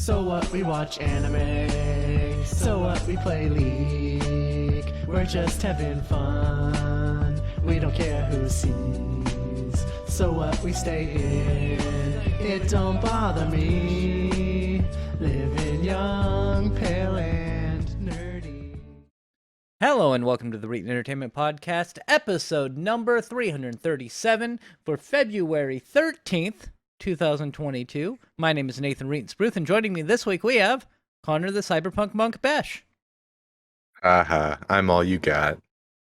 So what, we watch anime. So what, we play League. We're just having fun. We don't care who sees. So what, we stay in. It don't bother me. Living young, pale, and nerdy. Hello and welcome to the Reetin Entertainment Podcast, episode number 337 for February 13th, 2022. My name is Nathan Reetin-Spruth, and joining me this week we have Connor the Cyberpunk Monk Besh. Haha, I'm all you got.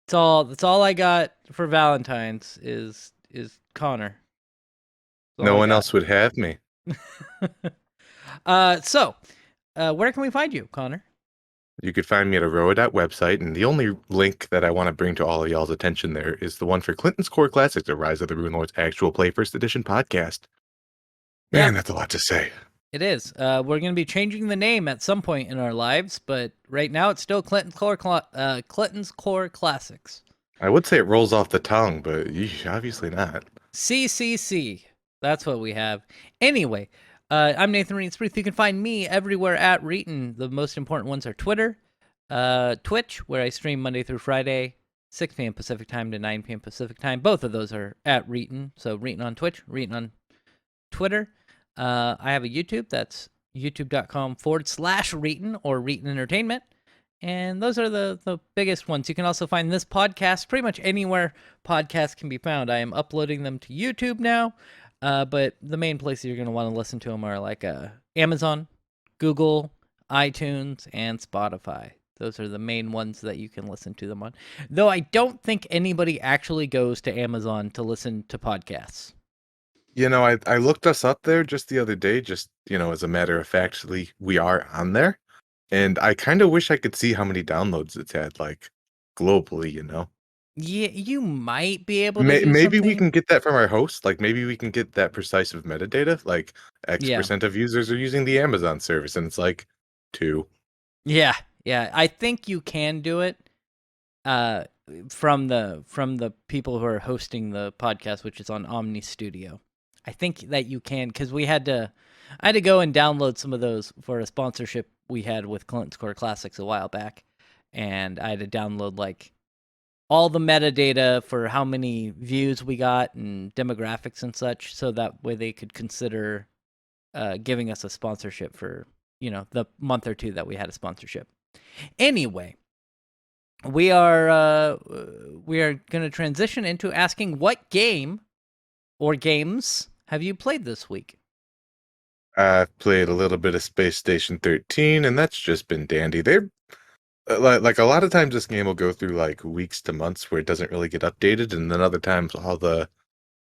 That's all I got for Valentine's is Connor. No one else would have me. So, where can we find you, Connor? You could find me at Aroa website, and the only link that I want to bring to all of y'all's attention there is the one for Clinton's Core Classics, the Rise of the Rune Lords Actual Play First Edition podcast. Man, that's a lot to say. It is. We're going to be changing the name at some point in our lives, but right now it's still Clinton's Core Classics. I would say it rolls off the tongue, but obviously not. CCC. That's what we have. Anyway, I'm Nathan Reetin-Spruth. You can find me everywhere at Reetin. The most important ones are Twitter, Twitch, where I stream Monday through Friday, 6 p.m. Pacific time to 9 p.m. Pacific time. Both of those are at Reetin. So Reetin on Twitch, Reetin on Twitter. I have a YouTube. That's youtube.com/Reetin or Reetin Entertainment. And those are the biggest ones. You can also find this podcast pretty much anywhere podcasts can be found. I am uploading them to YouTube now. But the main places you're going to want to listen to them are like Amazon, Google, iTunes, and Spotify. Those are the main ones that you can listen to them on. Though I don't think anybody actually goes to Amazon to listen to podcasts. You know, I looked us up there just the other day, just, as a matter of fact, we are on there. And I kind of wish I could see how many downloads it's had, like, globally, Yeah, you might be able to Maybe we something. can get that from our host. Like, maybe we can get that precise of metadata. Like, X% of users are using the Amazon service, and it's like 2. Yeah. I think you can do it from the people who are hosting the podcast, which is on Omni Studio. I think that you can, because I had to go and download some of those for a sponsorship we had with Clinton's Core Classics a while back, and I had to download like all the metadata for how many views we got and demographics and such, so that way they could consider giving us a sponsorship for, the month or two that we had a sponsorship. Anyway, we are going to transition into asking what game or games have you played this week? I've played a little bit of Space Station 13, and that's just been dandy. They're like a lot of times this game will go through like weeks to months where it doesn't really get updated, and then other times because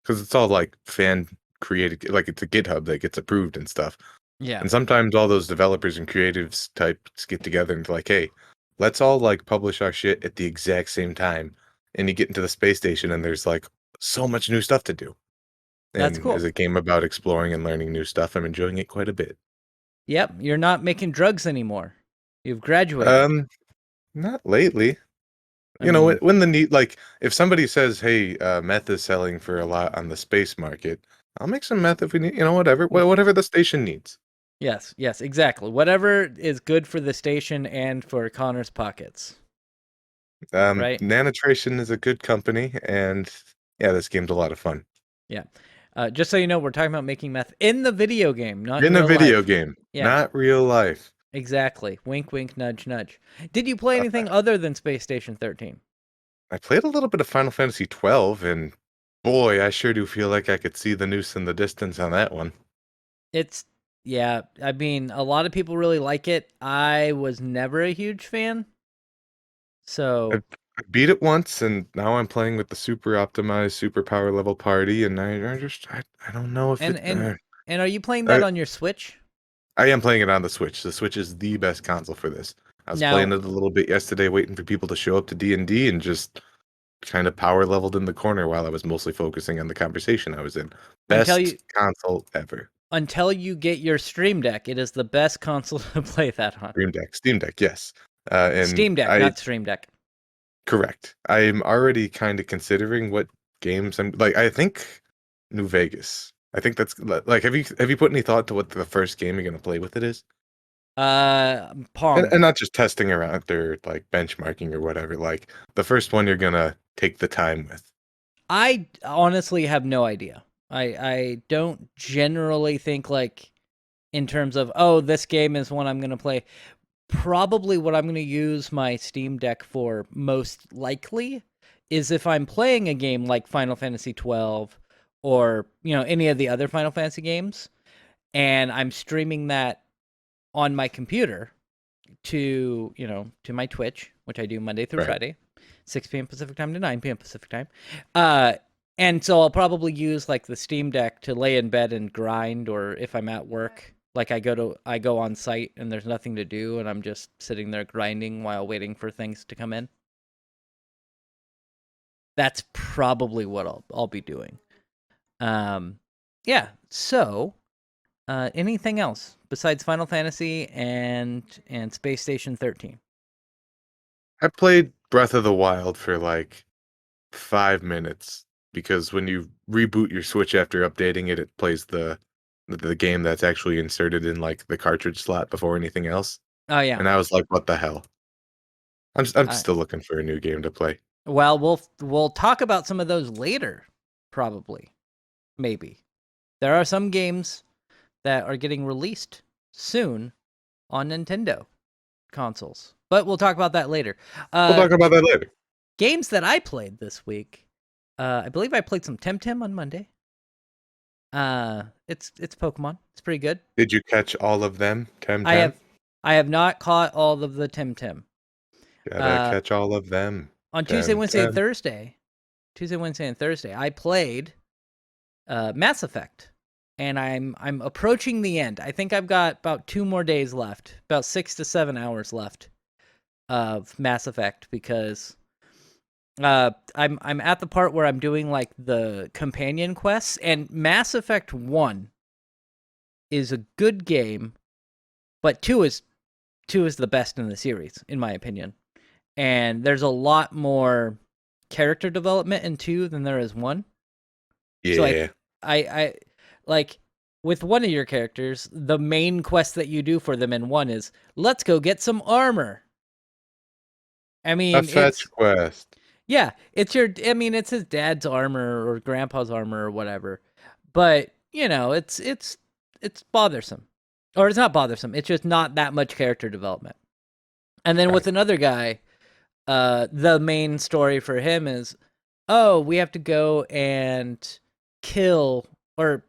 it's all like fan created, like it's a GitHub that gets approved and stuff. Yeah. And sometimes all those developers and creatives types get together and like, hey, let's all like publish our shit at the exact same time. And you get into the space station and there's like so much new stuff to do. That's And cool. as a game about exploring and learning new stuff, I'm enjoying it quite a bit. Yep, you're not making drugs anymore. You've graduated. Not lately. When the need, like, if somebody says, hey, meth is selling for a lot on the space market, I'll make some meth if we need, whatever the station needs. Yes, exactly. Whatever is good for the station and for Connor's pockets. Right? Nanotration is a good company, and yeah, this game's a lot of fun. Yeah. Just so you know, we're talking about making meth in the video game, not in real a video life. game, Yeah. Not real life. Exactly. Wink, wink, nudge, nudge. Did you play anything other than Space Station 13? I played a little bit of Final Fantasy 12, and boy, I sure do feel like I could see the noose in the distance on that one. Yeah, I mean, a lot of people really like it. I was never a huge fan. So I beat it once, and now I'm playing with the super optimized, super power level party, and I don't know if and are you playing that on your Switch? I am playing it on the Switch. The Switch is the best console for this. I was playing it a little bit yesterday, waiting for people to show up to D&D, and just kind of power leveled in the corner while I was mostly focusing on the conversation I was in. Best console ever. Until you get your Stream Deck, it is the best console to play that on. Steam Deck, yes. And Steam Deck, not Stream Deck. Correct. I'm already kind of considering what games I'm like. I think New Vegas. I think that's like. Have you put any thought to what the first game you're gonna play with it is? Pong. And not just testing around or like benchmarking or whatever. Like the first one you're gonna take the time with. I honestly have no idea. I don't generally think like in terms of, oh, this game is one I'm going to play. Probably what I'm going to use my Steam Deck for most likely is if I'm playing a game like Final Fantasy 12 or, any of the other Final Fantasy games, and I'm streaming that on my computer to my Twitch, which I do Monday through Right. Friday, 6 p.m. Pacific time to 9 p.m. Pacific time. And so I'll probably use like the Steam Deck to lay in bed and grind, or if I'm at work, like I go on site and there's nothing to do and I'm just sitting there grinding while waiting for things to come in. That's probably what I'll be doing. Yeah. So, anything else besides Final Fantasy and Space Station 13? I played Breath of the Wild for like 5 minutes because when you reboot your Switch after updating it, it plays the game that's actually inserted in like the cartridge slot before anything else. Oh yeah. And I was like, what the hell? I'm still looking for a new game to play. Well, we'll talk about some of those later, probably, maybe. There are some games that are getting released soon on Nintendo consoles, but we'll talk about that later. We'll talk about that later. Games that I played this week. I believe I played some Temtem on Monday. It's Pokemon. It's pretty good. Did you catch all of them? Tem I have not caught all of the Temtem. Gotta catch all of them. On Tuesday, Wednesday, and Thursday, I played Mass Effect, and I'm approaching the end. I think I've got about 2 more days left, about 6 to 7 hours left of Mass Effect, because I'm at the part where I'm doing like the companion quests, and Mass Effect 1 is a good game, but 2 is the best in the series, in my opinion. And there's a lot more character development in 2 than there is 1. Yeah. So I like with one of your characters, the main quest that you do for them in 1 is let's go get some armor. I mean, a fetch quest. Yeah, it's his dad's armor or grandpa's armor or whatever. But, it's bothersome. Or it's not bothersome. It's just not that much character development. And then with another guy, the main story for him is, oh, we have to go and kill or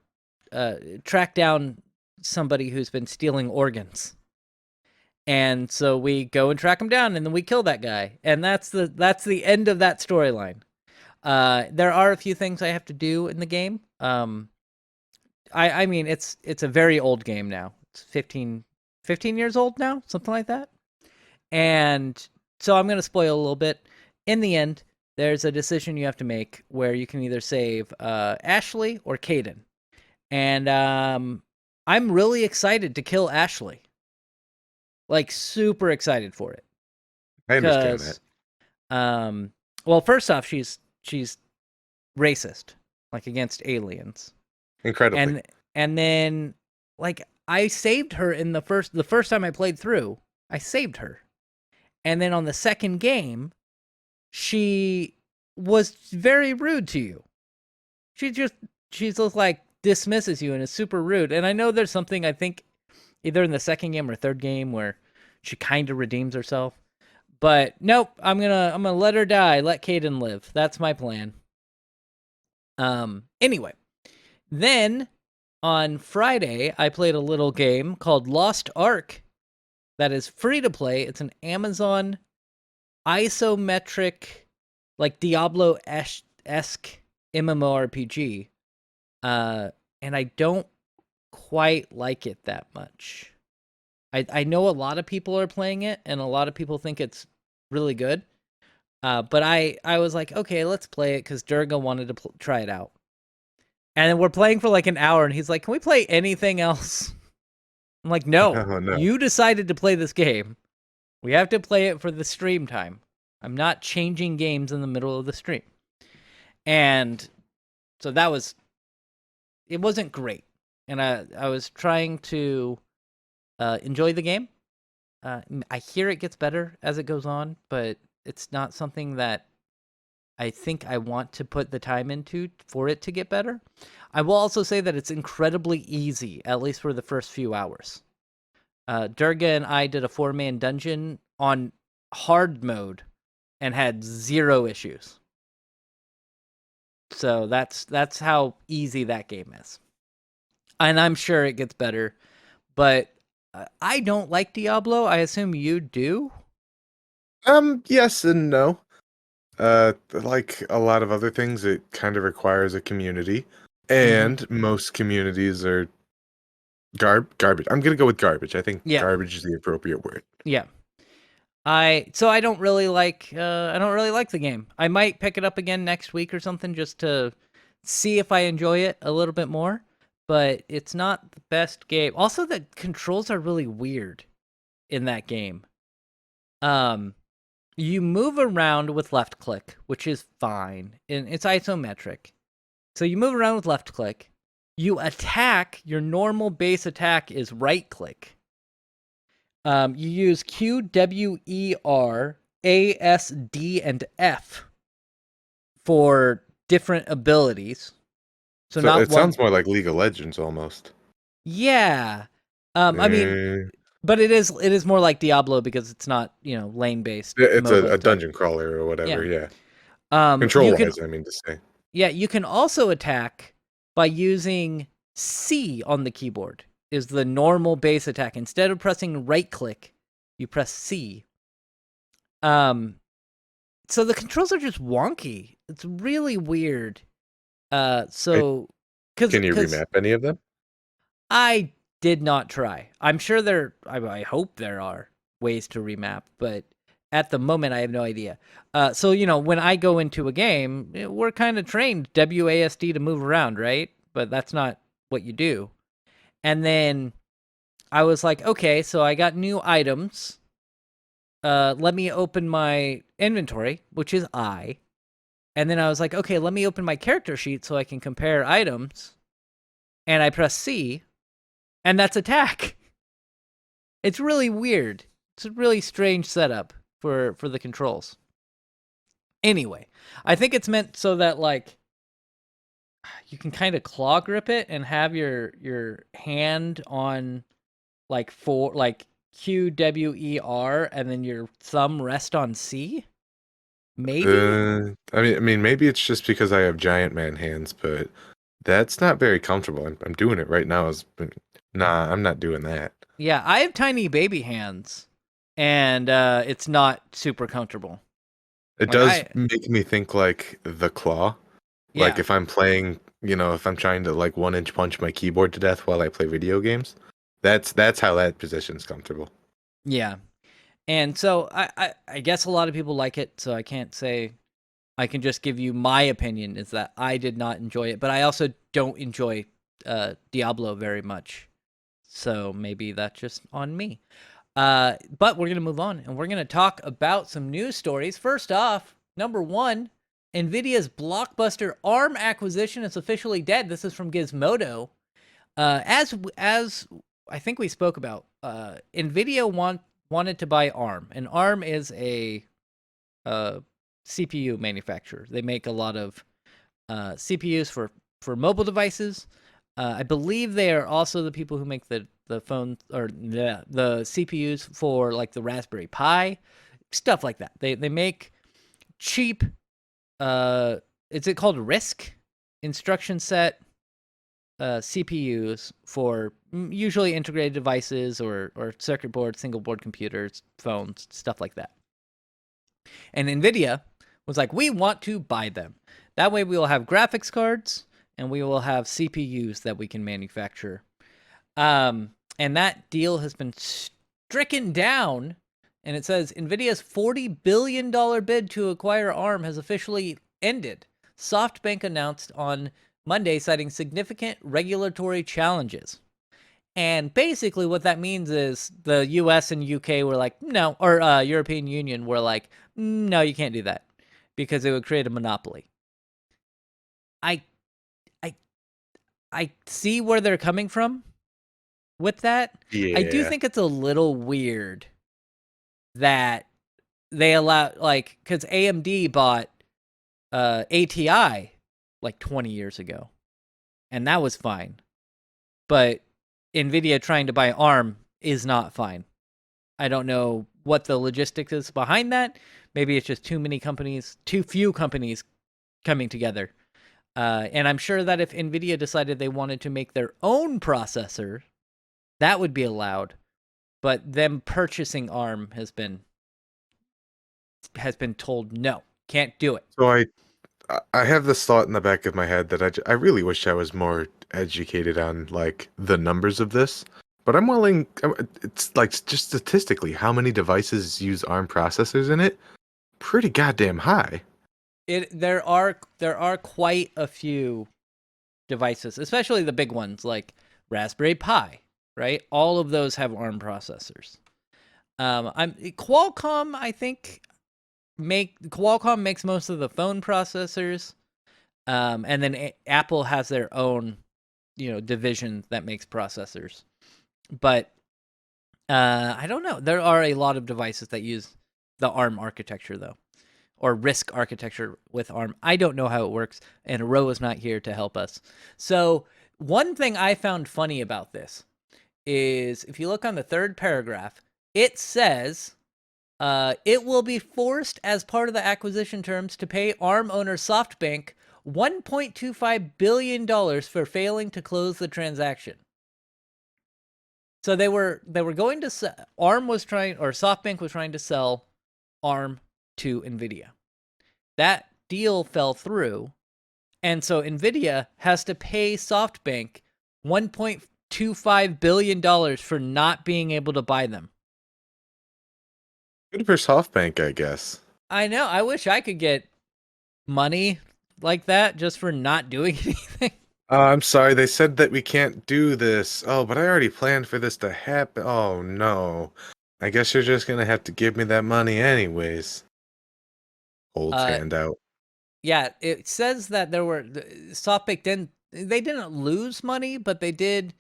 track down somebody who's been stealing organs. And so we go and track him down, and then we kill that guy. And that's the end of that storyline. There are a few things I have to do in the game. I mean, it's a very old game now. It's 15 years old now, something like that. And so I'm going to spoil a little bit. In the end, there's a decision you have to make where you can either save Ashley or Caden. And I'm really excited to kill Ashley. Like, super excited for it. I understand that. Well, first off, she's racist, like against aliens. Incredibly. And then, like, I saved her in the first time I played through. I saved her. And then on the second game, she was very rude to you. She's just like dismisses you and is super rude. And I know there's something, I think, either in the second game or third game where she kind of redeems herself. But nope, I'm gonna let her die. Let Caden live. That's my plan. Anyway, then on Friday I played a little game called Lost Ark that is free to play. It's an Amazon isometric, like Diablo-esque MMORPG. And I don't quite like it that much. I know a lot of people are playing it, and a lot of people think it's really good. But I was like, okay, let's play it, because Durga wanted to try it out. And then we're playing for like an hour, and he's like, can we play anything else? I'm like, no. Oh, no. You decided to play this game. We have to play it for the stream time. I'm not changing games in the middle of the stream. And so it wasn't great. And I was trying to enjoy the game, I hear it gets better as it goes on, but it's not something that I think I want to put the time into for it to get better. I will also say that it's incredibly easy, at least for the first few hours. Durga and I did a 4-man dungeon on hard mode and had 0 issues. So that's how easy that game is. And I'm sure it gets better, but I don't like Diablo. I assume you do? Yes and no. Like a lot of other things, it kind of requires a community, and most communities are garbage. I'm gonna go with garbage. I think Yeah. garbage is the appropriate word. Yeah. I don't really like the game. I might pick it up again next week or something just to see if I enjoy it a little bit more, but it's not the best game. Also, the controls are really weird in that game. You move around with left click, which is fine, and it's isometric. So you move around with left click. You attack, your normal base attack is right click. You use Q, W, E, R, A, S, D, and F for different abilities. So not it sounds more like League of Legends almost. Yeah. I mean, but it is more like Diablo because it's not, lane based. It's MOBA a stuff. dungeon crawler or whatever. Yeah. You Control can wise, I mean to say. Yeah, you can also attack by using C on the keyboard. Is the normal base attack. Instead of pressing right click, you press C. So the controls are just wonky. It's really weird. Can you remap any of them? I did not try. I'm sure I hope there are ways to remap, but at the moment I have no idea. So when I go into a game, we're kind of trained WASD to move around, right? But that's not what you do. And then I was like, okay, so I got new items. Let me open my inventory, which is I. And then I was like, okay, let me open my character sheet so I can compare items. And I press C, and that's attack. It's really weird. It's a really strange setup for the controls. Anyway, I think it's meant so that you can kind of claw grip it and have your hand on Q, W, E, R, and then your thumb rest on C. Maybe. I mean, maybe it's just because I have giant man hands, but that's not very comfortable. I'm doing it right now. Nah, I'm not doing that. Yeah, I have tiny baby hands, and it's not super comfortable. It does make me think like the claw. Yeah. Like if I'm playing, if I'm trying to 1-inch punch my keyboard to death while I play video games, that's how that position's comfortable. Yeah. And so I guess a lot of people like it, so I can't say. I can just give you my opinion is that I did not enjoy it, but I also don't enjoy Diablo very much. So maybe that's just on me. But we're going to move on, and we're going to talk about some news stories. First off, number 1, Nvidia's Blockbuster ARM acquisition is officially dead. This is from Gizmodo. As I think we spoke about, Nvidia wanted to buy ARM, and ARM is a CPU manufacturer. They make a lot of CPUs for mobile devices. I believe they are also the people who make the phone or the CPUs for the Raspberry Pi, stuff like that. They make cheap. Is it called RISC instruction set CPUs for usually integrated devices or circuit boards, single board computers, phones, stuff like that. And Nvidia was like, we want to buy them. That way we will have graphics cards and we will have CPUs that we can manufacture. And that deal has been stricken down. And it says Nvidia's $40 billion bid to acquire ARM has officially ended. SoftBank announced on Monday, citing significant regulatory challenges. And basically what that means is the US and UK were like, no, or European Union were like, no, you can't do that because it would create a monopoly. I see where they're coming from with that. Yeah. I do think it's a little weird that they allow, like, because AMD bought ATI like 20 years ago, and that was fine. But Nvidia trying to buy ARM is not fine. I don't know what the logistics is behind that. Maybe it's just too few companies coming together. And I'm sure that if Nvidia decided they wanted to make their own processor, that would be allowed. But them purchasing ARM has been told no, can't do it. So I have this thought in the back of my head that I really wish I was more educated on like the numbers of this. But I'm willing. It's like just statistically, how many devices use ARM processors in it? Pretty goddamn high. There are quite a few devices, especially the big ones like Raspberry Pi, right? All of those have ARM processors. Qualcomm, I think, Qualcomm makes most of the phone processors, and then Apple has their own, division that makes processors. But I don't know. There are a lot of devices that use the ARM architecture, though, or RISC architecture with ARM. I don't know how it works, and Ro is not here to help us. So one thing I found funny about this is if you look on the third paragraph, it says it will be forced as part of the acquisition terms to pay ARM owner SoftBank $1.25 billion for failing to close the transaction. So they were going to sell, SoftBank was trying to sell ARM to Nvidia. That deal fell through, and so Nvidia has to pay SoftBank $1.25 billion for not being able to buy them. Good for SoftBank, I guess. I know. I wish I could get money like that just for not doing anything. I'm sorry, they said that we can't do this. Oh, but I already planned for this to happen. Oh no. I guess you're just gonna have to give me that money anyways. Holds hand out. Yeah, it says that SoftBank didn't lose money, but they did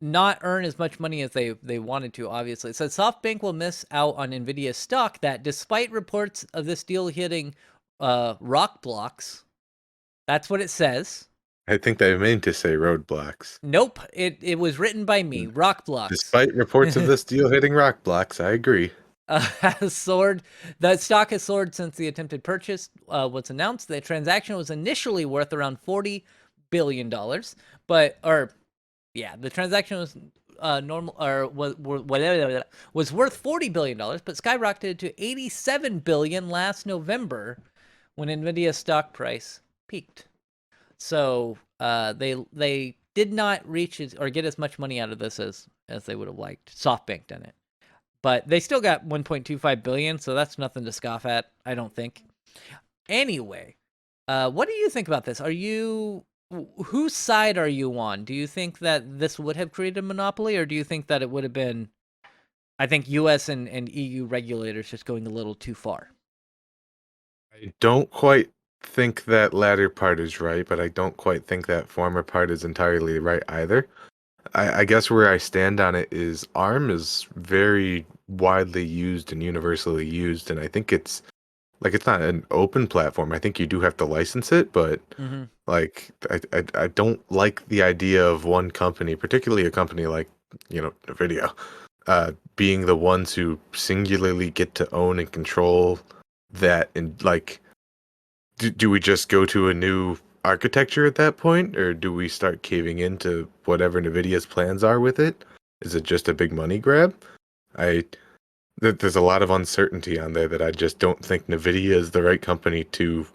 not earn as much money as they wanted to, obviously. It says SoftBank will miss out on Nvidia stock that, despite reports of this deal hitting rock blocks, that's what it says. I think they meant to say roadblocks. Nope, it was written by me, rock blocks. Despite reports of this deal hitting rock blocks, I agree. Has soared. The stock has soared since the attempted purchase was announced. The transaction was initially worth around $40 billion, the transaction was was worth $40 billion, but skyrocketed to $87 billion last November when Nvidia's stock price peaked. So they did not reach or get as much money out of this as they would have liked. SoftBank did it, but they still got $1.25 billion, so that's nothing to scoff at, I don't think. Anyway, what do you think about this? Whose side are you on? Do you think that this would have created a monopoly, or do you think that it would have been, I think, U.S. and EU regulators just going a little too far? I don't quite think that latter part is right, but I don't quite think that former part is entirely right either. I guess where I stand on it is ARM is very widely used and universally used, and I think it's not an open platform. I think you do have to license it, but I don't like the idea of one company, particularly a company like Nvidia, being the ones who singularly get to own and control that. And do we just go to a new architecture at that point, or do we start caving into whatever Nvidia's plans are with it? Is it just a big money grab? There's a lot of uncertainty on there that I just don't think Nvidia is the right company to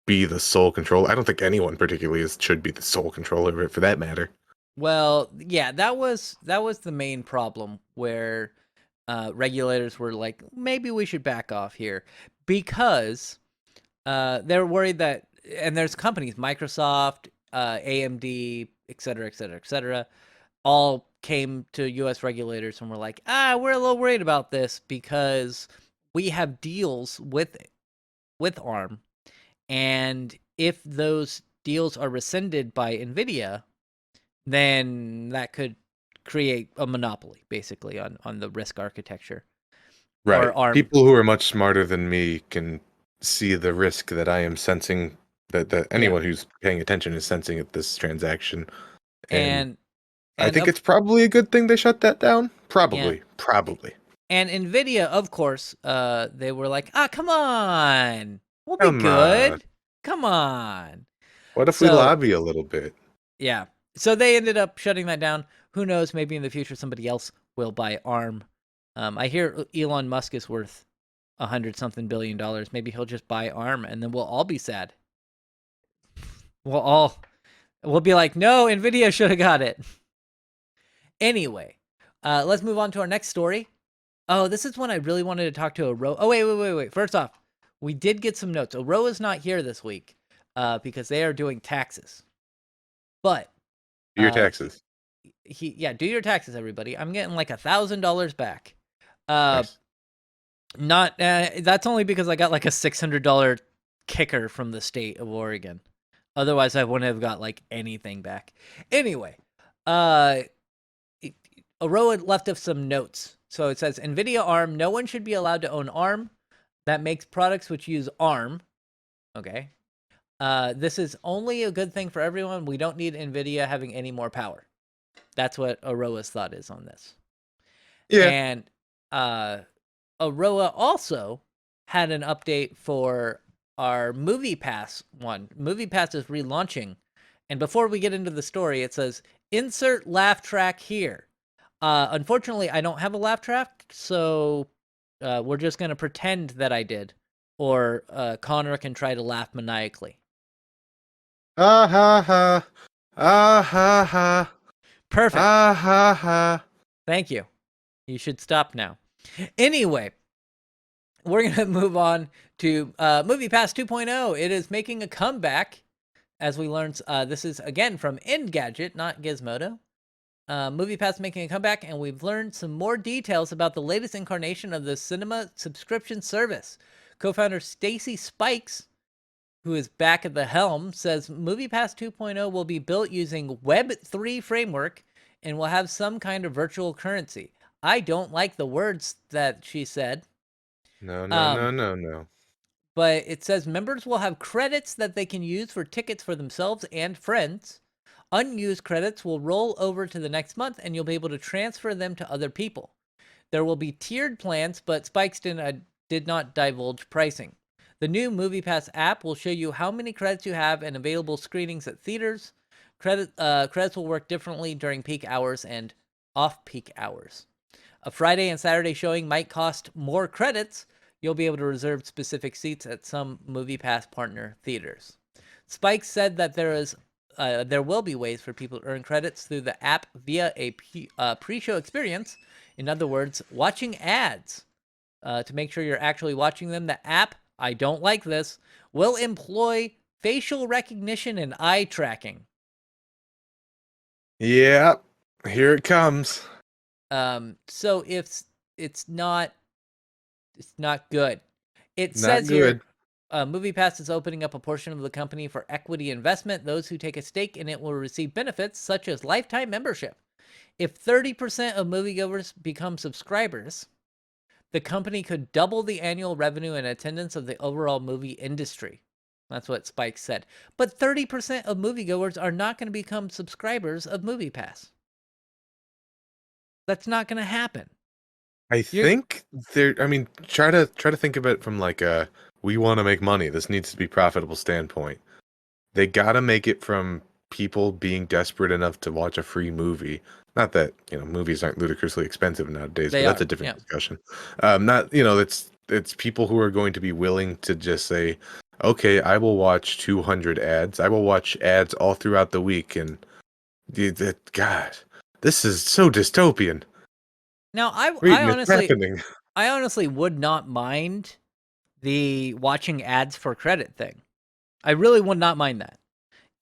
be the sole control. I don't think anyone particularly should be the sole controller of it, for that matter. Well, yeah, that was the main problem where regulators were like, maybe we should back off here, because they're worried that, and there's companies, Microsoft, AMD, et cetera, all came to U.S. regulators and were like, we're a little worried about this because we have deals with ARM, and if those deals are rescinded by Nvidia, then that could create a monopoly, basically, on the RISC architecture. Right. or ARM. People who are much smarter than me can see the risk that I am sensing, that anyone who's paying attention is sensing at this transaction. And And I and think of, it's probably a good thing they shut that down. yeah. Probably. And Nvidia, of course, they were like, come on, we'll be Come on. good. Come on. What if we So lobby a little bit? yeah. So they ended up shutting that down. Who knows? Maybe in the future somebody else will buy ARM. I hear Elon Musk is worth $100-something billion. Maybe he'll just buy ARM, and then we'll all be sad. We'll be like, no, Nvidia should have got it. Anyway, let's move on to our next story. Oh, this is one I really wanted to talk to Aro. Oh, wait. First off, we did get some notes. Aro is not here this week because they are doing taxes. But Your taxes. do your taxes, everybody. I'm getting like $1,000 back. Nice. Not that's only because I got like a $600 kicker from the state of Oregon. Otherwise, I wouldn't have got like anything back. Anyway, Aroa left us some notes. So it says, Nvidia ARM, no one should be allowed to own ARM that makes products which use ARM. Okay. This is only a good thing for everyone. We don't need Nvidia having any more power. That's what Aroa's thought is on this. Yeah. And Aroa also had an update for our Moviepass one. Moviepass is relaunching. And before we get into the story, it says, insert laugh track here. Unfortunately, I don't have a laugh track, so we're just going to pretend that I did. Or Connor can try to laugh maniacally. Ah ha ha. Ah ha ha. Perfect. Ah ha ha. Thank you. You should stop now. Anyway, we're going to move on to Moviepass 2.0. It is making a comeback. As we learned, this is, again, from Engadget, not Gizmodo. Moviepass making a comeback, and we've learned some more details about the latest incarnation of the cinema subscription service. Co-founder Stacy Spikes, who is back at the helm, says Moviepass 2.0 will be built using Web3 framework and will have some kind of virtual currency. I don't like the words that she said. No. But it says members will have credits that they can use for tickets for themselves and friends. Unused credits will roll over to the next month, and you'll be able to transfer them to other people. There will be tiered plans, but Spikes did not divulge pricing. The new Moviepass app will show you how many credits you have and available screenings at theaters. Credits will work differently during peak hours and off-peak hours. A Friday and Saturday showing might cost more credits. You'll be able to reserve specific seats at some Moviepass partner theaters. Spikes said that there will be ways for people to earn credits through the app via a pre-show experience. In other words, watching ads. To make sure you're actually watching them, the app, I don't like this, will employ facial recognition and eye tracking. Yeah, here it comes. So if it's not good. It Not says good. here, Moviepass is opening up a portion of the company for equity investment. Those who take a stake in it will receive benefits such as lifetime membership. If 30% of moviegoers become subscribers, the company could double the annual revenue and attendance of the overall movie industry. That's what Spike said. But 30% of moviegoers are not going to become subscribers of Moviepass. That's not going to happen. I think there. I mean, try to think of it from like a we want to make money. This needs to be profitable standpoint. They gotta make it from people being desperate enough to watch a free movie. Not that movies aren't ludicrously expensive nowadays, but that's a different discussion. Not it's people who are going to be willing to just say, okay, I will watch 200 ads. I will watch ads all throughout the week, and God, this is so dystopian. Now, I honestly would not mind the watching ads for credit thing. I really would not mind that.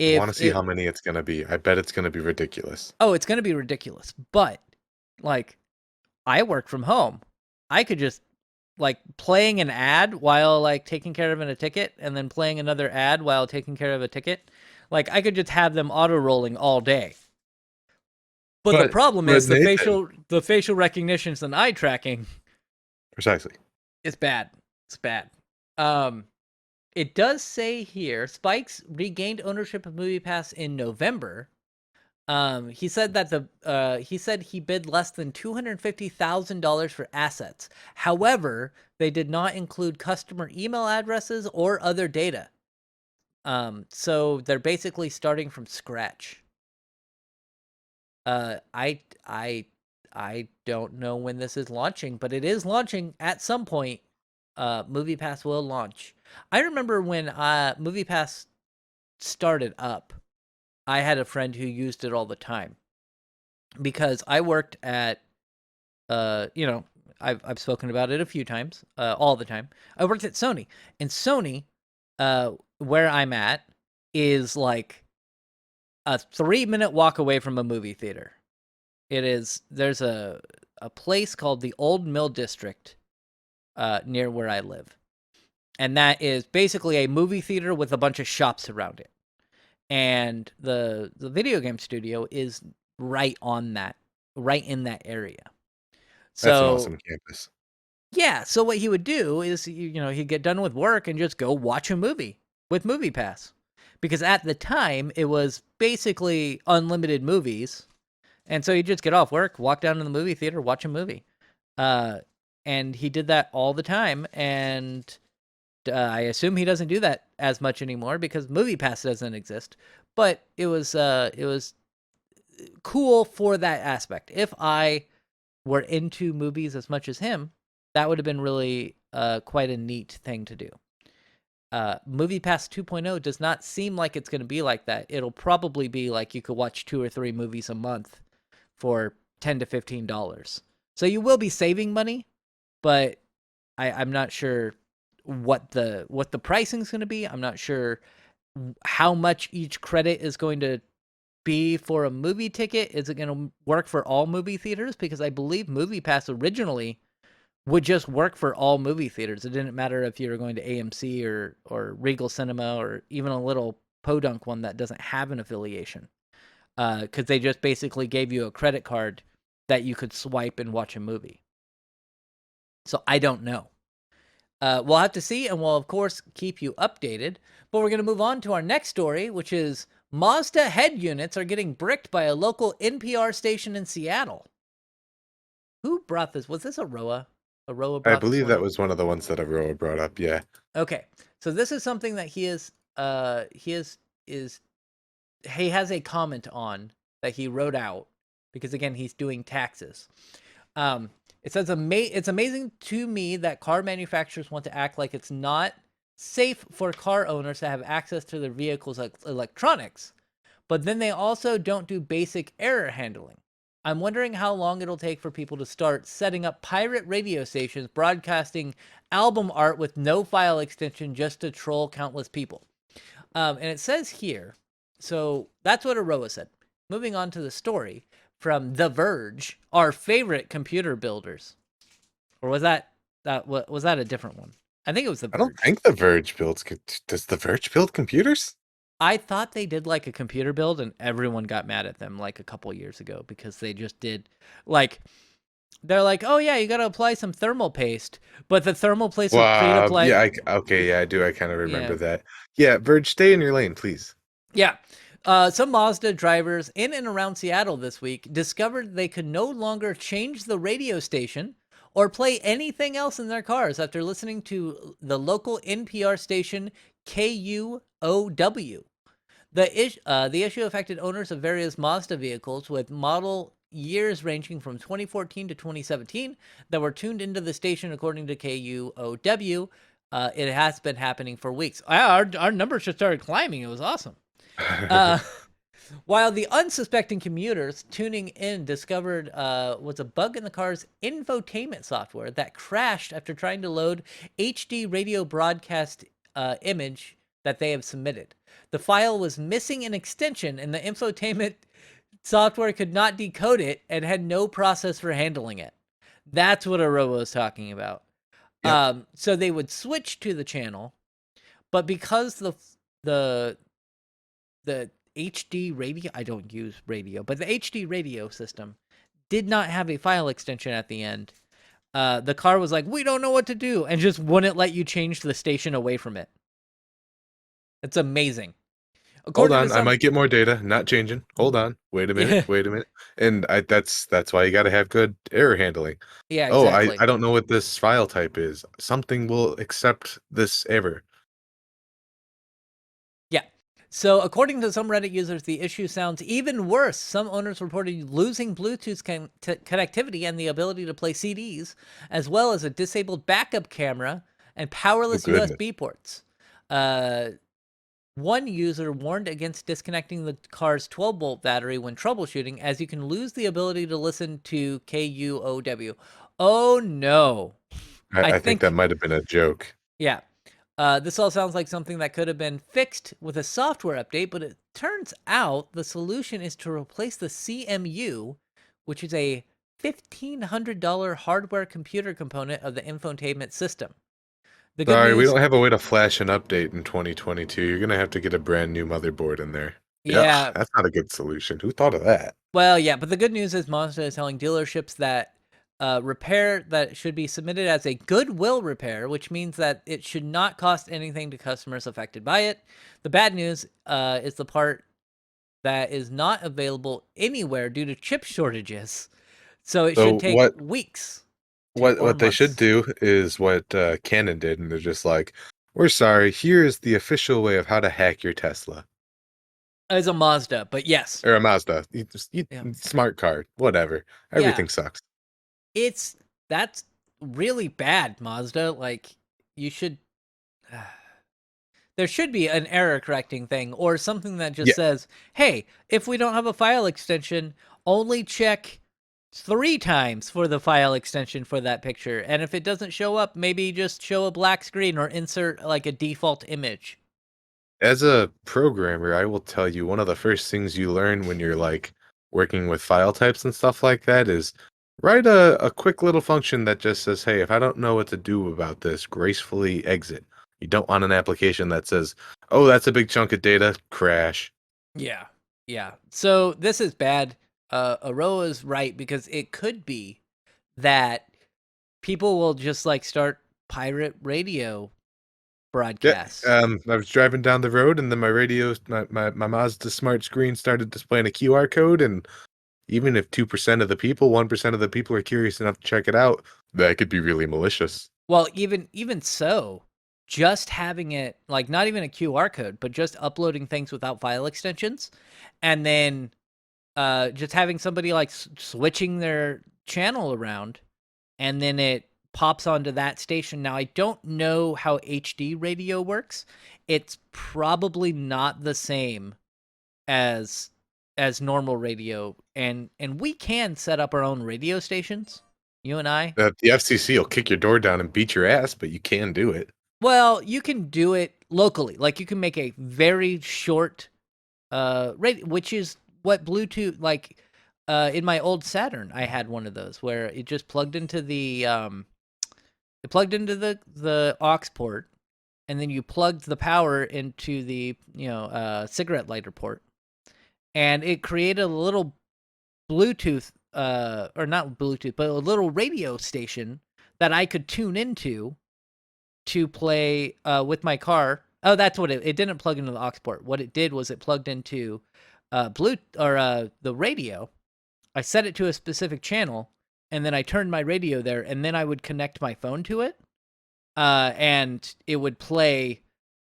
I want to see how many it's going to be. I bet it's going to be ridiculous. Oh, it's going to be ridiculous. But, like, I work from home. I could just, like, playing an ad while, like, taking care of a ticket, and then playing another ad while taking care of a ticket. Like, I could just have them auto-rolling all day. But the problem is the facial recognitions and eye tracking Precisely. It's bad. It's bad. It does say here, Spikes regained ownership of Moviepass in November. He said that he said he bid less than $250,000 for assets. However, they did not include customer email addresses or other data. So they're basically starting from scratch. I don't know when this is launching, but it is launching at some point. Moviepass will launch. I remember when Moviepass started up, I had a friend who used it all the time because I worked at, I've spoken about it a few times, all the time. I worked at Sony, and Sony, where I'm at, is like a 3-minute walk away from a movie theater. There's a place called the Old Mill District near where I live. And that is basically a movie theater with a bunch of shops around it. And the video game studio is right in that area. So That's an awesome campus. yeah, so what he would do is he'd get done with work and just go watch a movie with Moviepass. Because at the time it was basically unlimited movies. And so he'd just get off work, walk down to the movie theater, watch a movie. And he did that all the time, and I assume he doesn't do that as much anymore because Moviepass doesn't exist. But it was cool for that aspect. If I were into movies as much as him, that would have been really quite a neat thing to do. Moviepass 2.0 does not seem like it's going to be like that. It'll probably be like you could watch 2 or 3 movies a month for $10 to $15. So you will be saving money, but I'm not sure what the pricing is going to be. I'm not sure how much each credit is going to be for a movie ticket. Is it going to work for all movie theaters? Because I believe Moviepass originally would just work for all movie theaters. It didn't matter if you were going to AMC or Regal Cinema or even a little podunk one that doesn't have an affiliation. Because they just basically gave you a credit card that you could swipe and watch a movie. So I don't know. We'll have to see, and we'll, of course, keep you updated. But we're going to move on to our next story, which is Mazda head units are getting bricked by a local NPR station in Seattle. Who brought this? Was this Aroa? Aroa brought I believe this one that up? was one of the ones that Aurora brought up. Yeah. Okay, so this is something that he has a comment on that he wrote out because again he's doing taxes. It says it's amazing to me that car manufacturers want to act like it's not safe for car owners to have access to their vehicles' electronics, but then they also don't do basic error handling. I'm wondering how long it'll take for people to start setting up pirate radio stations broadcasting album art with no file extension just to troll countless people. And it says here, so that's what Aroa said. Moving on to the story from The Verge, our favorite computer builders. Or was that a different one? I think it was The Verge. I don't think The Verge builds. Does The Verge build computers? I thought they did like a computer build and everyone got mad at them like a couple years ago because they just did like they're like, oh yeah, you got to apply some thermal paste, but the thermal paste was pre-applied. Yeah, okay, yeah, I do. I kind of remember Yeah. that. Yeah, Verge, stay in your lane, please. Yeah. Some Mazda drivers in and around Seattle this week discovered they could no longer change the radio station or play anything else in their cars after listening to the local NPR station KUOW. The issue affected owners of various Mazda vehicles with model years ranging from 2014 to 2017 that were tuned into the station, according to KUOW. It has been happening for weeks. Our numbers just started climbing. It was awesome. While the unsuspecting commuters tuning in discovered was a bug in the car's infotainment software that crashed after trying to load HD radio broadcast image that they have submitted. The file was missing an extension and the infotainment software could not decode it and had no process for handling it. That's what Aroa was talking about. Yep. So they would switch to the channel, but because the HD radio, I don't use radio, but the HD radio system did not have a file extension at the end. the car was like, we don't know what to do, and just wouldn't let you change the station away from it. It's amazing. Hold According to on, I some, might get more data. Not changing. Hold on. Wait a minute. yeah, Wait a minute. And that's why you got to have good error handling. yeah, Oh, exactly. I don't know what this file type is. Something will accept this error. Yeah. So, according to some Reddit users, the issue sounds even worse. Some owners reported losing Bluetooth connectivity and the ability to play CDs, as well as a disabled backup camera and Oh powerless goodness. USB ports. Uh, One user warned against disconnecting the car's 12-volt battery when troubleshooting, as you can lose the ability to listen to KUOW. Oh no. I I think that think, might have been a joke. yeah. This all sounds like something that could have been fixed with a software update, but it turns out the solution is to replace the CMU, which is a $1,500 hardware computer component of the infotainment system. The good Sorry, we news, don't have a way to flash an update in 2022. You're gonna have to get a brand new motherboard in there. Yeah, yeah, that's not a good solution. Who thought of that? well, yeah, but the good news is Mazda is telling dealerships that repair that should be submitted as a goodwill repair, which means that it should not cost anything to customers affected by it. The bad news is the part that is not available anywhere due to chip shortages. So it should So take weeks or what they should months. do is what Canon did, and they're just like, "We're sorry. Here is the official way of how to hack your Tesla As a Mazda, but yes. or a Mazda. Yeah. Smart card, whatever. Yeah. Everything sucks." That's really bad, Mazda. Like you should there should be an error correcting thing or something that just Yeah, says, "Hey, if we don't have a file extension, only check 3 times for the file extension for that picture. And if it doesn't show up, maybe just show a black screen or insert like a default image." as a programmer, I will tell you one of the first things you learn when you're like working with file types and stuff like that is write a quick little function that just says, "Hey, if I don't know what to do about this, gracefully exit." You don't want an application that says, "Oh, that's a big chunk of data, crash." Yeah. Yeah. So this is bad. Aroa's right because it could be that people will just like start pirate radio Yeah, broadcasts. I was driving down the road and then my radio, my Mazda smart screen started displaying a QR code, and even if 2% of the people, 1% of the people are curious enough to check it out, that could be really malicious. Well, even so, just having it like not even a QR code, but just uploading things without file extensions, and then just having somebody like switching their channel around, and then it pops onto that station. Now I don't know how HD radio works. It's probably not the same as normal radio, and we can set up our own radio stations, you and I. The FCC will kick your door down and beat your ass, but you can do it. Well, you can do it locally. Like you can make a very short radio, which is what Bluetooth like in my old Saturn, I had one of those where it just plugged into the the aux port, and then you plugged the power into the, cigarette lighter port, and it created a little Bluetooth or not Bluetooth, but a little radio station that I could tune into to play with my car. Oh, that's what it didn't plug into the aux port. What it did was it plugged into the radio. I set it to a specific channel, and then I turned my radio there, and then I would connect my phone to it, and it would play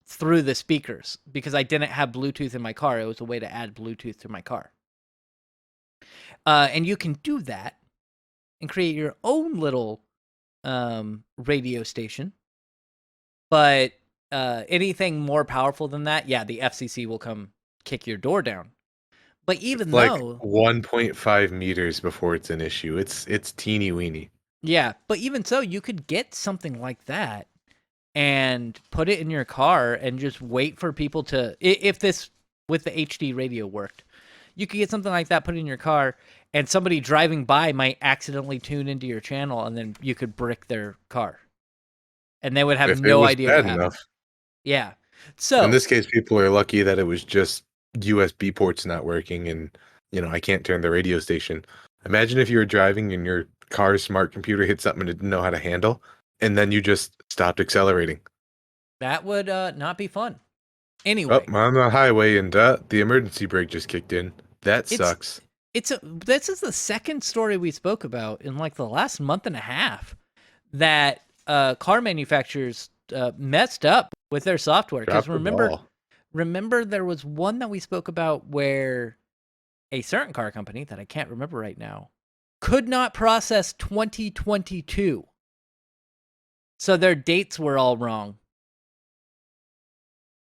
through the speakers because I didn't have Bluetooth in my car. It was a way to add Bluetooth to my car. And you can do that and create your own little radio station. But anything more powerful than that, yeah, the FCC will come kick your door down. But even Like though, 1.5 meters before it's an issue. It's teeny weeny. yeah, but even so, you could get something like that and put it in your car and just wait for people to, if this with the HD radio worked, you could get something like that put in your car, and somebody driving by might accidentally tune into your channel, and then you could brick their car, and they would have If it no was idea what bad happened. enough. Yeah. In So, this case, people are lucky that it was just USB ports not working, and I can't turn the radio station. Imagine if you were driving and your car's smart computer hit something it didn't know how to handle, and then you just stopped accelerating. That would not be fun. Oh, Anyway, I'm on the highway and the emergency brake just kicked in. That sucks. This is the second story we spoke about in like the last month and a half that car manufacturers messed up with their software. Because Drop the ball. remember there was one that we spoke about where a certain car company that I can't remember right now could not process 2022. So their dates were all wrong.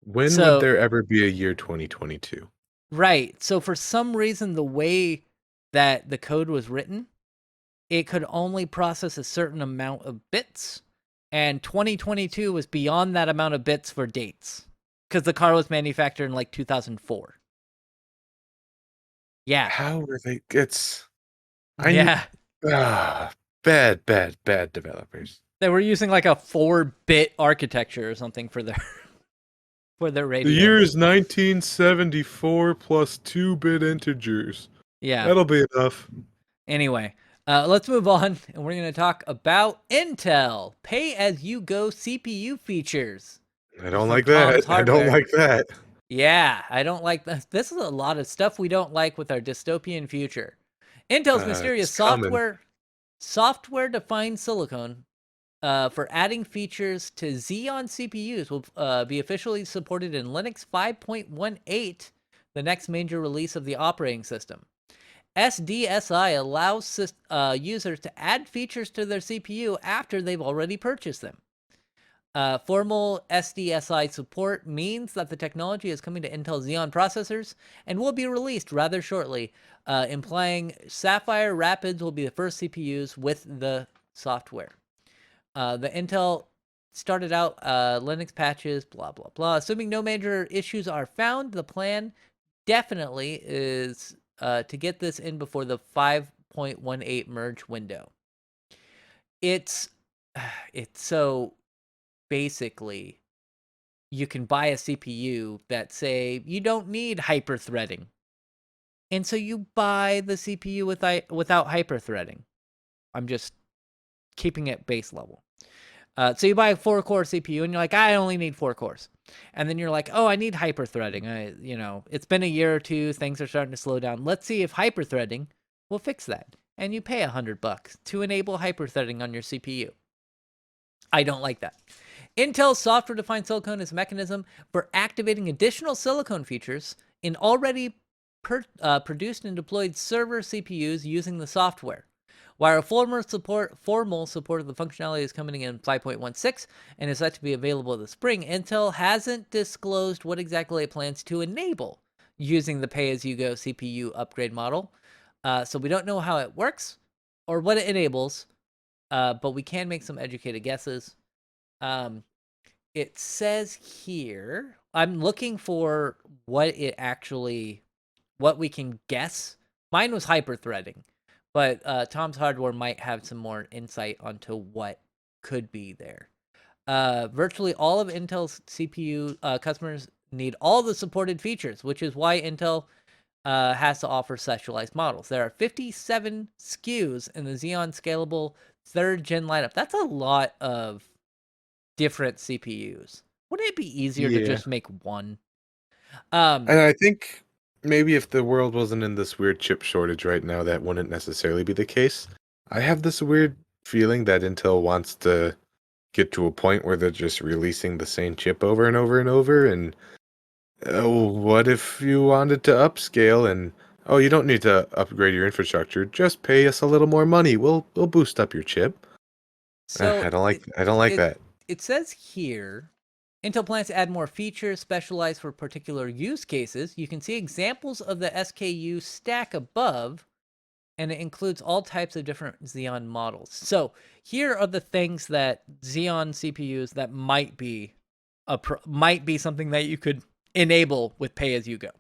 When So- would there ever be a year 2022? Right. So for some reason, the way that the code was written, it could only process a certain amount of bits. And 2022 was beyond that amount of bits for dates. Because the car was manufactured in like 2004. Yeah. How are they? It's Yeah. bad developers. They were using like a 4-bit architecture or something for their for their radio. The year is 1974 plus 2-bit integers. Yeah. That'll be enough. Anyway, let's move on, and we're going to talk about Intel pay-as-you-go CPU features. I don't From like Tom's that. I don't Hardware. like that. Yeah, I don't like this. This is a lot of stuff we don't like with our dystopian future. Intel's mysterious it's coming. software-defined silicon for adding features to Xeon CPUs will be officially supported in Linux 5.18, the next major release of the operating system. SDSI allows users to add features to their CPU after they've already purchased them. Formal SDSI support means that the technology is coming to Intel Xeon processors and will be released rather shortly, implying Sapphire Rapids will be the first CPUs with the software. The Intel started out Linux patches, blah, blah, blah. Assuming no major issues are found, the plan definitely is to get this in before the 5.18 merge window. It's so basically you can buy a CPU that say you don't need hyper-threading. And so you buy the CPU without hyper-threading. I'm just keeping it base level. So you buy a 4-core CPU and you're like, I only need 4 cores. And then you're like, oh, I need hyper-threading. It's been a year or two. Things are starting to slow down. Let's see if hyper-threading will fix that. And you pay $100 to enable hyper-threading on your CPU. I don't like that. Intel's software-defined silicon is a mechanism for activating additional silicon features in already produced and deployed server CPUs using the software. While formal support of the functionality is coming in 5.16 and is set to be available this spring, Intel hasn't disclosed what exactly it plans to enable using the pay-as-you-go CPU upgrade model. So we don't know how it works or what it enables, but we can make some educated guesses. It says here, I'm looking for what we can guess. Mine was hyper-threading. But Tom's Hardware might have some more insight onto what could be there. Virtually all of Intel's CPU customers need all the supported features, which is why Intel has to offer specialized models. There are 57 SKUs in the Xeon Scalable 3rd Gen lineup. That's a lot of different CPUs. Wouldn't it be easier to just make one? And I think maybe if the world wasn't in this weird chip shortage right now, that wouldn't necessarily be the case. I have this weird feeling that Intel wants to get to a point where they're just releasing the same chip over and over and over. And what if you wanted to upscale and you don't need to upgrade your infrastructure, just pay us a little more money. We'll boost up your chip. So I don't like that. It says here, Intel plans to add more features specialized for particular use cases. You can see examples of the SKU stack above, and it includes all types of different Xeon models. So here are the things that Xeon CPUs that might be something that you could enable with pay-as-you-go.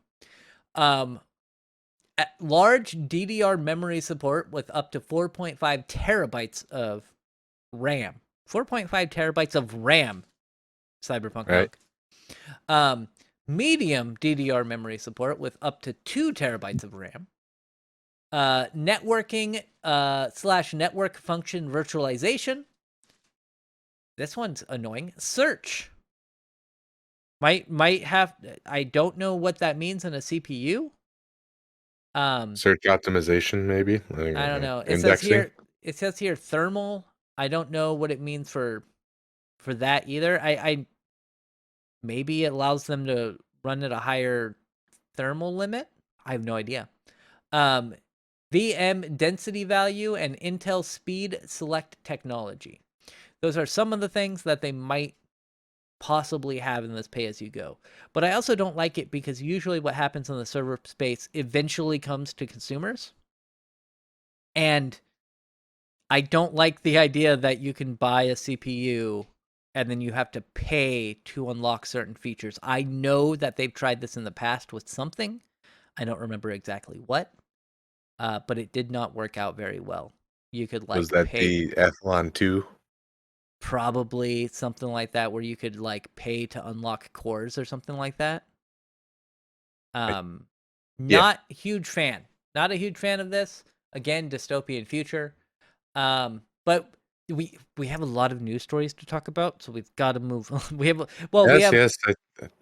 Large DDR memory support with up to 4.5 terabytes of RAM. 4.5 terabytes of RAM. Cyberpunk right. Medium DDR memory support with up to 2 terabytes of RAM. Networking / network function virtualization. This one's annoying. Search. Might have, I don't know what that means in a CPU. Search optimization, maybe. I don't know. Indexing. It says here thermal. I don't know what it means for that either. I maybe it allows them to run at a higher thermal limit. I have no idea. VM density value and Intel speed select technology. Those are some of the things that they might possibly have in this pay-as-you-go. But I also don't like it because usually what happens in the server space eventually comes to consumers. And I don't like the idea that you can buy a CPU and then you have to pay to unlock certain features. I know that they've tried this in the past with something. I don't remember exactly what, but it did not work out very well. You could like Was that pay, the Athlon 2? probably something like that, where you could like pay to unlock cores or something like that. Yeah. Not huge fan. Not a huge fan of this. Again, dystopian future. But we have a lot of news stories to talk about, so we've got to move on. We have Yes.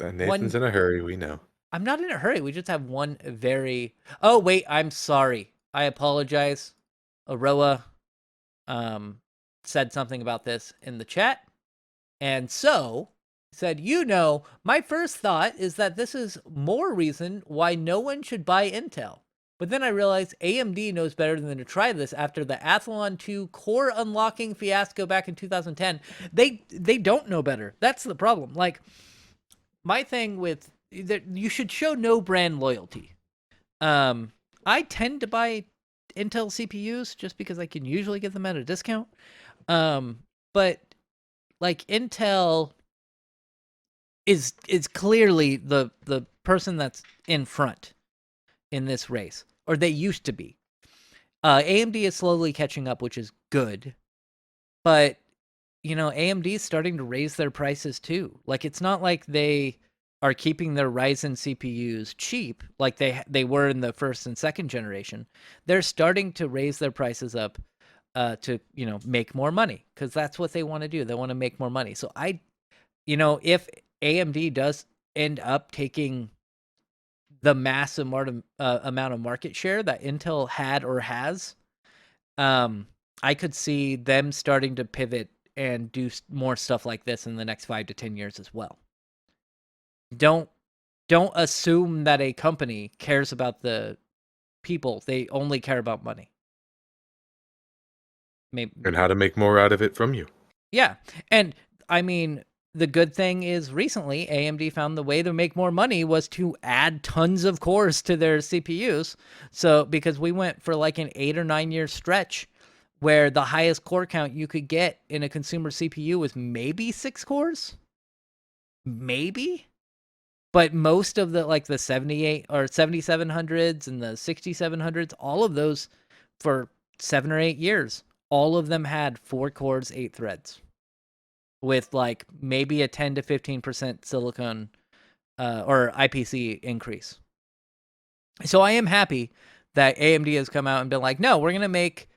Nathan's in a hurry. We know. I'm not in a hurry. We just have one very. Oh wait, I'm sorry. I apologize. Aroa, said something about this in the chat, and so said, my first thought is that this is more reason why no one should buy Intel. But then I realized AMD knows better than to try this after the Athlon 2 core unlocking fiasco back in 2010. They don't know better. That's the problem. Like, my thing with you should show no brand loyalty. I tend to buy Intel CPUs just because I can usually get them at a discount. But like Intel is clearly the person that's in front in this race, or they used to be. AMD is slowly catching up, which is good. But AMD is starting to raise their prices too. Like, it's not like they are keeping their Ryzen CPUs cheap like they were in the first and second generation. They're starting to raise their prices up to make more money, because that's what they want to do. They want to make more money. So if AMD does end up taking the massive amount of market share that Intel had or has, I could see them starting to pivot and do more stuff like this in the next 5 to 10 years as well. Don't assume that a company cares about the people. They only care about money. Maybe. And how to make more out of it from you. Yeah. And I mean, the good thing is recently AMD found the way to make more money was to add tons of cores to their CPUs. So because we went for like an 8 or 9 year stretch where the highest core count you could get in a consumer CPU was maybe 6 cores. Maybe. But most of the 78 or 7700s and the 6700s, all of those for 7 or 8 years, all of them had 4 cores, 8 threads, with like maybe a 10 to 15% silicon or IPC increase. So I am happy that AMD has come out and been like, no, we're going to make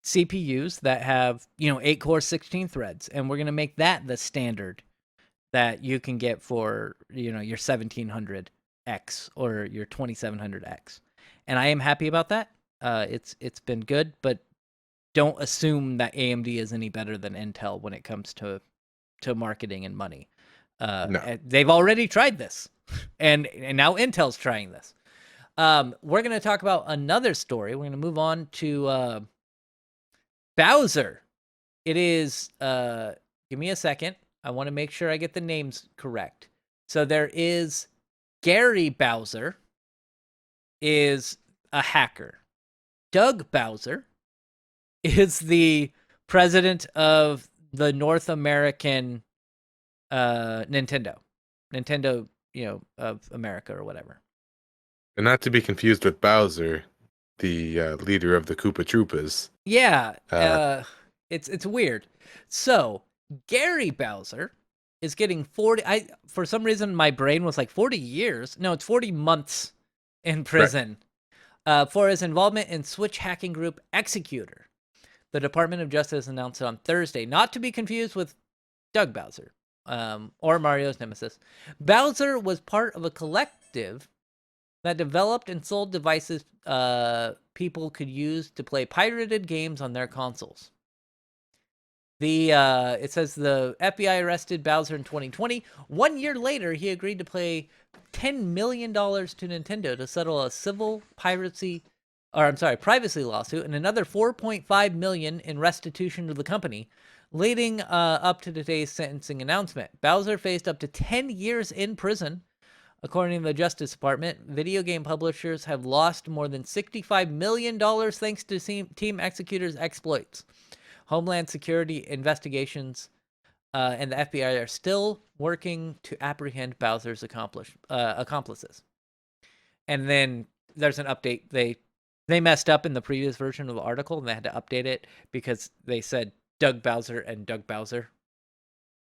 CPUs that have 8 cores, 16 threads, and we're going to make that the standard that you can get for your 1700X or your 2700X. And I am happy about that. It's been good, but don't assume that AMD is any better than Intel when it comes to marketing and money. No. They've already tried this, and now Intel's trying this. We're going to talk about another story. We're going to move on to Bowser. It is, give me a second. I want to make sure I get the names correct. So there is Gary Bowser is a hacker. Doug Bowser is the president of the North American Nintendo, of America or whatever. And not to be confused with Bowser, the leader of the Koopa Troopas. Yeah, it's weird. So Gary Bowser is getting 40. For some reason my brain was like 40 years. No, it's 40 months in prison. for his involvement in Switch hacking group Executor. The Department of Justice announced it on Thursday, not to be confused with Doug Bowser or Mario's nemesis. Bowser was part of a collective that developed and sold devices people could use to play pirated games on their consoles. It says the FBI arrested Bowser in 2020. 1 year later, he agreed to pay $10 million to Nintendo to settle a privacy lawsuit, and another $4.5 million in restitution to the company, leading up to today's sentencing announcement. Bowser faced up to 10 years in prison. According to the Justice Department, video game publishers have lost more than $65 million thanks to Team Executor's exploits. Homeland Security investigations and the FBI are still working to apprehend Bowser's accomplices. And then there's an update. They messed up in the previous version of the article, and they had to update it because they said Doug Bowser and Doug Bowser.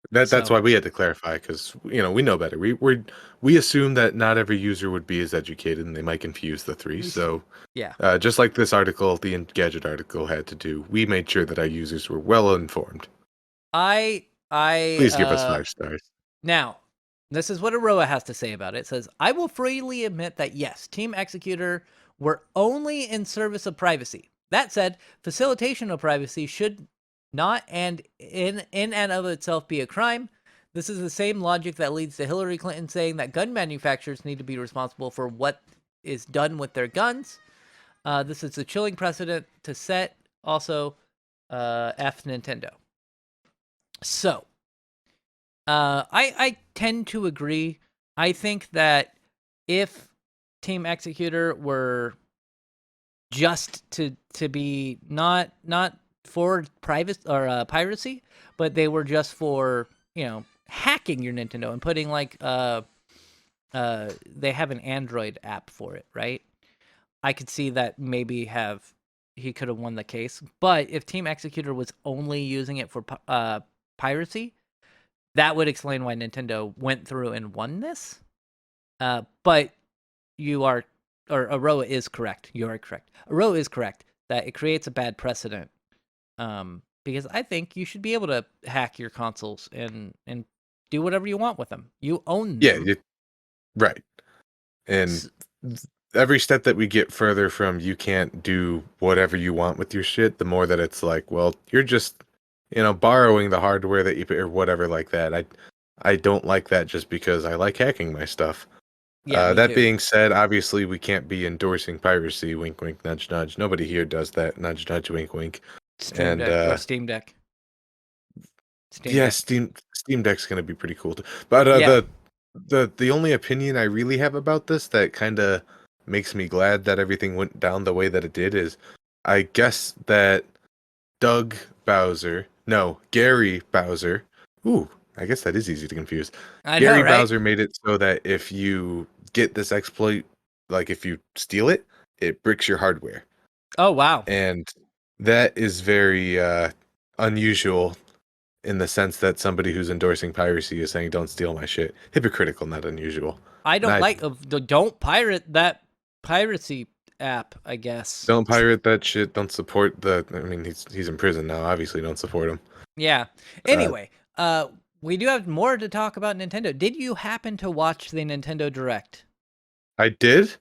That's why we had to clarify, because we know better. We assume that not every user would be as educated, and they might confuse the three. So yeah, just like this article, the Engadget article had to do, we made sure that our users were well informed. Please give us 5 stars. Now, this is what Aroa has to say about it. It says, "I will freely admit that yes, Team Executor were only in service of privacy. That said, facilitation of privacy should not and in and of itself be a crime. This is the same logic that leads to Hillary Clinton saying that gun manufacturers need to be responsible for what is done with their guns. This is a chilling precedent to set. Also, F Nintendo." So, I tend to agree. I think that if Team Executor were just to be not for piracy, but they were just for hacking your Nintendo and putting like they have an Android app for it, right? I could see that maybe he could have won the case. But if Team Executor was only using it for piracy, that would explain why Nintendo went through and won this. But Aroa is correct. You are correct. Aroa is correct that it creates a bad precedent. Because I think you should be able to hack your consoles and do whatever you want with them. You own them. Yeah, right. And every step that we get further from you can't do whatever you want with your shit, the more that it's like, well, you're just borrowing the hardware that you or whatever like that. I don't like that just because I like hacking my stuff. Yeah, that being said, obviously we can't be endorsing piracy. Wink, wink, nudge, nudge. Nobody here does that. Nudge, nudge, wink, wink. Steam Deck. Steam Deck. Steam Deck's gonna be pretty cool too. But the only opinion I really have about this that kind of makes me glad that everything went down the way that it did is, I guess that Gary Bowser. Ooh, I guess that is easy to confuse. Gary Bowser made it so that if you get this exploit, like if you steal it, it bricks your hardware. Oh, wow. And that is very unusual in the sense that somebody who's endorsing piracy is saying, don't steal my shit. Hypocritical, not unusual. I don't don't pirate that piracy app, I guess. Don't pirate that shit. Don't support he's in prison now. Obviously, don't support him. Yeah. Anyway, we do have more to talk about Nintendo. Did you happen to watch the Nintendo Direct? I did,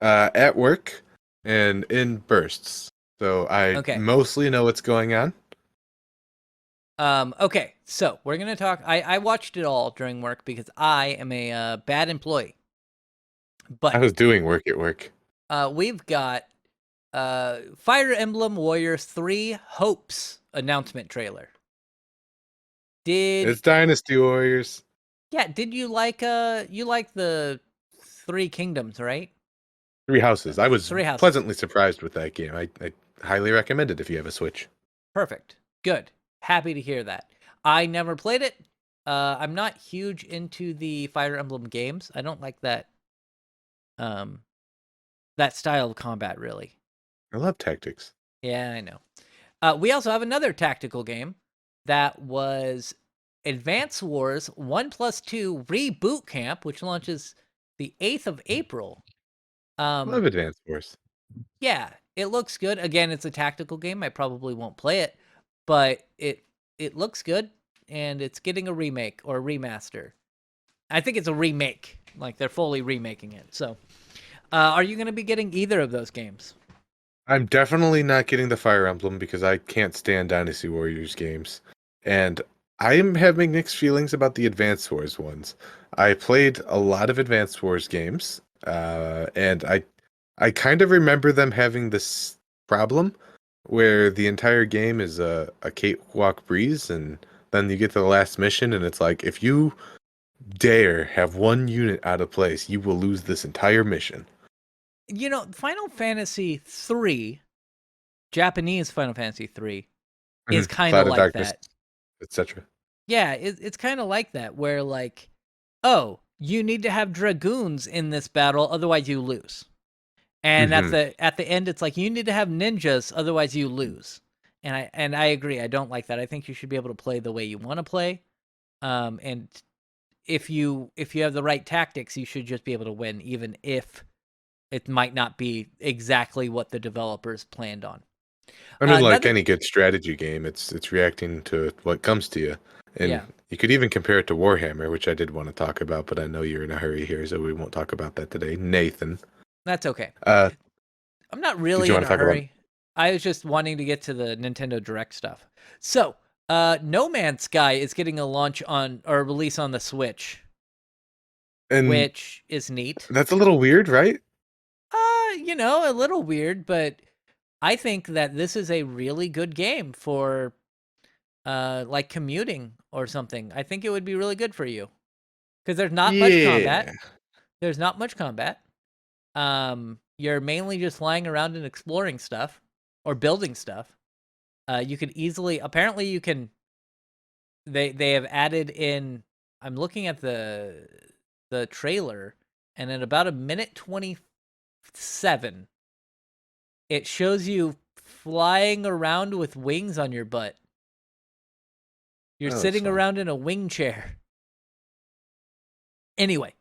at work and in bursts. So I mostly know what's going on. Okay, so we're going to talk. I watched it all during work because I am a bad employee. But I was doing work at work. We've got Fire Emblem Warriors 3 Hopes announcement trailer. It's Dynasty Warriors. Yeah, did you like the Three Kingdoms, right? Three Houses. I was pleasantly surprised with that game. I highly recommend it if you have a Switch. Perfect. Good. Happy to hear that. I never played it. I'm not huge into the Fire Emblem games. I don't like that style of combat, really. I love tactics. Yeah, I know. We also have another tactical game that was Advance Wars 1+2 Reboot Camp, which launches the 8th of April. I love Advance Wars. Yeah, it looks good. Again, it's a tactical game. I probably won't play it, but it looks good, and it's getting a remake or a remaster. I think it's a remake. Like they're fully remaking it. So, are you going to be getting either of those games? I'm definitely not getting the Fire Emblem because I can't stand Dynasty Warriors games. And I am having mixed feelings about the Advance Wars ones. I played a lot of Advance Wars games, and I kind of remember them having this problem where the entire game is a cakewalk breeze, and then you get to the last mission, and it's like, if you dare have one unit out of place, you will lose this entire mission. You know, Final Fantasy 3, Japanese Final Fantasy 3 is kind of Cloud of like Darkness, that. etc. Yeah, it's kind of like that where like, oh, you need to have dragoons in this battle otherwise you lose. And Hmm. at the end it's like you need to have ninjas otherwise you lose. And I agree. I don't like that. I think you should be able to play the way you want to play. And if you have the right tactics, you should just be able to win even if it might not be exactly what the developers planned on. I mean, like Another any good strategy game, it's reacting to what comes to you. And Yeah, you could even compare it to Warhammer, which I did want to talk about, but I know you're in a hurry here, so we won't talk about that today. Nathan, that's okay. uh, I'm not did really you in want a to talk about? hurry. I was just wanting to get to the Nintendo Direct stuff. So, No Man's Sky is getting a launch on or a release on the Switch, And which is neat. that's a little weird, right? A little weird, but I think that this is a really good game for like commuting or something. I think it would be really good for you because there's not much Yeah. combat. There's not much combat. You're mainly just flying around and exploring stuff or building stuff. You can easily apparently you can they have added in I'm looking at the trailer and in about a minute 27 it shows you flying around with wings on your butt. You're Oh, that's sitting fun. around in a wing chair. Anyway,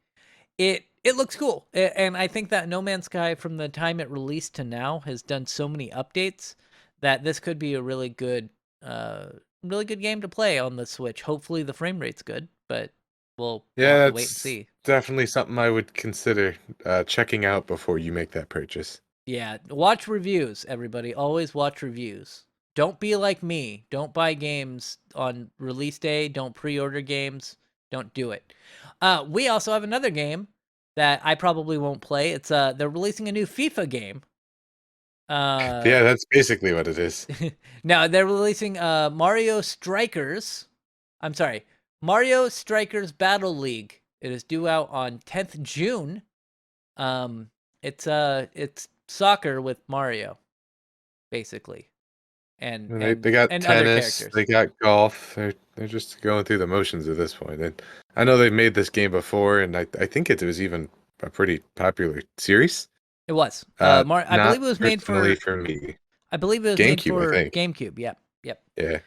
it looks cool. And I think that No Man's Sky from the time it released to now has done so many updates that this could be a uh really good game to play on the Switch. Hopefully the frame rate's good, but we'll have Yeah, to wait and that's see. definitely something I would consider checking out before you make that purchase. Yeah, watch reviews, everybody. Always watch reviews. Don't be like me. Don't buy games on release day. Don't pre-order games. Don't do it. We also have another game that I probably won't play. It's they're releasing a new FIFA game. Yeah, Uh that's basically what it is. now they're releasing Mario Strikers. I'm sorry. Mario Strikers Battle League. It is due out on 10th June. Um it's soccer with Mario basically. And And they and got and other tennis, characters. they got golf. They're just going through the motions at this point. And I know they've made this game before, and I think it was even a pretty popular series. It was. I Not believe it was made personally for for me. GameCube, I think. GameCube. Yep. Yep. Yeah.